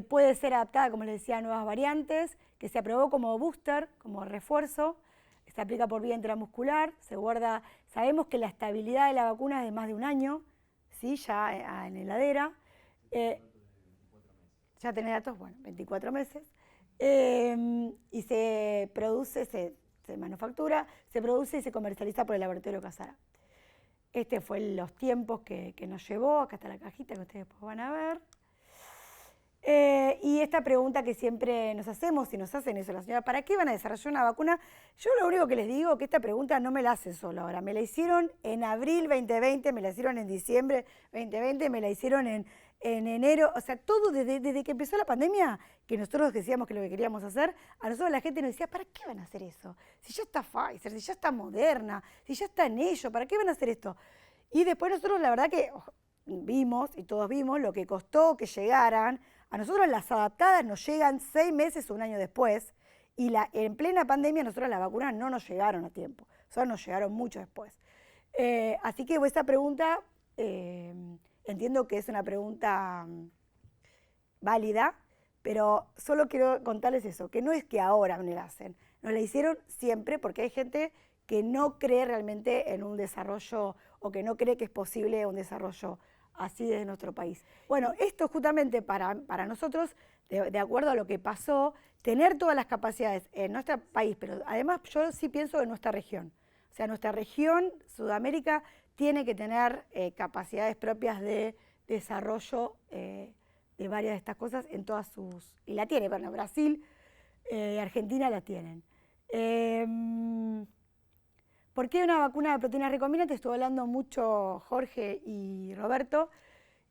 puede ser adaptada, como les decía, a nuevas variantes, que se aprobó como booster, como refuerzo, se aplica por vía intramuscular, se guarda, sabemos que la estabilidad de la vacuna es de más de un año, ¿sí? Ya en heladera. Ya tenés datos, bueno, 24 meses. Y se produce, se manufactura, se produce y se comercializa por el laboratorio Casara. Este fue los tiempos que nos llevó, acá está la cajita que ustedes después van a ver. Y esta pregunta que siempre nos hacemos, y nos hacen eso la señora, ¿para qué van a desarrollar una vacuna? Yo lo único que les digo es que esta pregunta no me la hacen solo ahora, me la hicieron en abril 2020, me la hicieron en diciembre 2020, me la hicieron en enero, o sea, todo desde que empezó la pandemia, que nosotros decíamos que lo que queríamos hacer, a nosotros la gente nos decía, ¿para qué van a hacer eso? Si ya está Pfizer, si ya está Moderna, si ya está en ello, ¿para qué van a hacer esto? Y después nosotros la verdad que vimos, y todos vimos, lo que costó que llegaran. A nosotros las adaptadas nos llegan 6 meses o un año después, y en plena pandemia nosotros las vacunas no nos llegaron a tiempo, solo nos llegaron mucho después. Así que esa pregunta, entiendo que es una pregunta válida, pero solo quiero contarles eso, que no es que ahora me la hacen, nos la hicieron siempre porque hay gente que no cree realmente en un desarrollo o que no cree que es posible un desarrollo así desde nuestro país. Bueno, esto justamente para nosotros, de acuerdo a lo que pasó, tener todas las capacidades en nuestro país, pero además yo sí pienso en nuestra región. O sea, nuestra región, Sudamérica, tiene que tener capacidades propias de desarrollo de varias de estas cosas en todas sus... Y la tiene, bueno, Brasil y Argentina la tienen. ¿Por qué una vacuna de proteínas recombinantes? Estuvo hablando mucho Jorge y Roberto,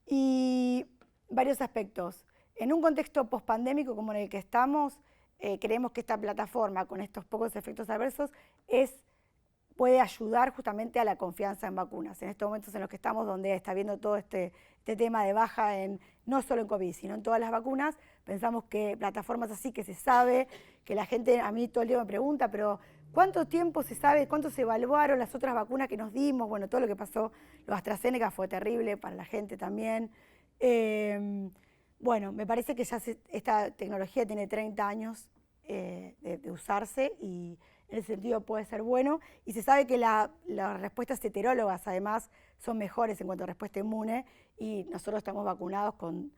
y varios aspectos. En un contexto pospandémico como en el que estamos, creemos que esta plataforma, con estos pocos efectos adversos, puede ayudar justamente a la confianza en vacunas. En estos momentos en los que estamos, donde está viendo todo este tema de baja, no solo en COVID, sino en todas las vacunas, pensamos que plataformas así, que se sabe, que la gente a mí todo el día me pregunta, pero ¿cuánto tiempo se sabe, cuánto se evaluaron las otras vacunas que nos dimos? Bueno, todo lo que pasó, lo AstraZeneca fue terrible para la gente también. Bueno, me parece que ya esta tecnología tiene 30 años de usarse, y en ese sentido puede ser bueno, y se sabe que las respuestas heterólogas además son mejores en cuanto a respuesta inmune, y nosotros estamos vacunados con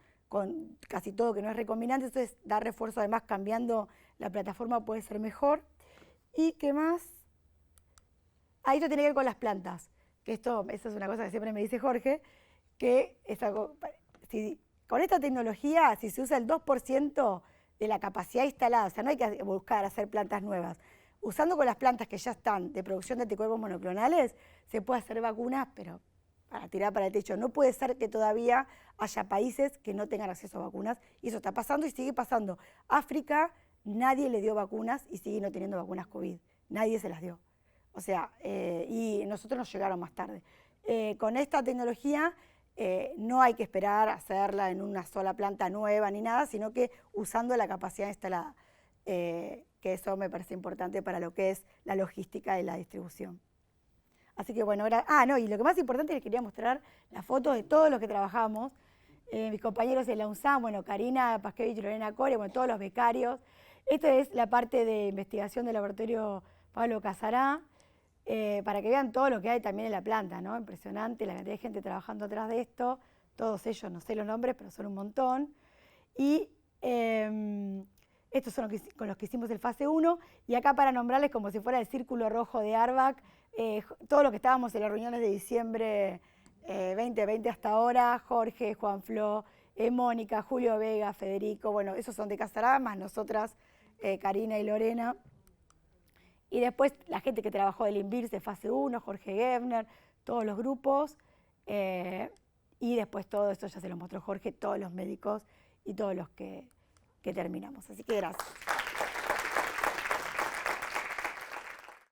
casi todo que no es recombinante, entonces dar refuerzo además cambiando la plataforma puede ser mejor. ¿Y qué más? Esto tiene que ver con las plantas, que eso es una cosa que siempre me dice Jorge, que con esta tecnología, si se usa el 2% de la capacidad instalada, o sea, no hay que buscar hacer plantas nuevas, usando con las plantas que ya están de producción de anticuerpos monoclonales, se puede hacer vacunas, pero para tirar para el techo. No puede ser que todavía haya países que no tengan acceso a vacunas, y eso está pasando y sigue pasando. África, nadie le dio vacunas y sigue no teniendo vacunas COVID. Nadie se las dio. O sea, y nosotros nos llegaron más tarde. Con esta tecnología no hay que esperar a hacerla en una sola planta nueva ni nada, sino que usando la capacidad instalada. Que eso me parece importante para lo que es la logística y la distribución. Así que bueno, y lo que más importante les quería mostrar las fotos de todos los que trabajamos. Mis compañeros de la UNSAM, bueno, Karina Paskevich y Lorena Coria, bueno, todos los becarios. Esta es la parte de investigación del laboratorio Pablo Casará, para que vean todo lo que hay también en la planta, ¿no? Impresionante la cantidad de gente trabajando atrás de esto. Todos ellos, no sé los nombres, pero son un montón. Y estos son con los que hicimos el fase 1. Y acá para nombrarles como si fuera el círculo rojo de ARVAC, todo lo que estábamos en las reuniones de diciembre 2020 hasta ahora, Jorge, Juan Flo, Mónica, Julio Vega, Federico, bueno, esos son de Casará, más nosotras, Karina y Lorena. Y después la gente que trabajó del INVIRS de fase 1, Jorge Gebner, todos los grupos. Y después todo esto ya se lo mostró Jorge, todos los médicos y todos los que terminamos. Así que gracias.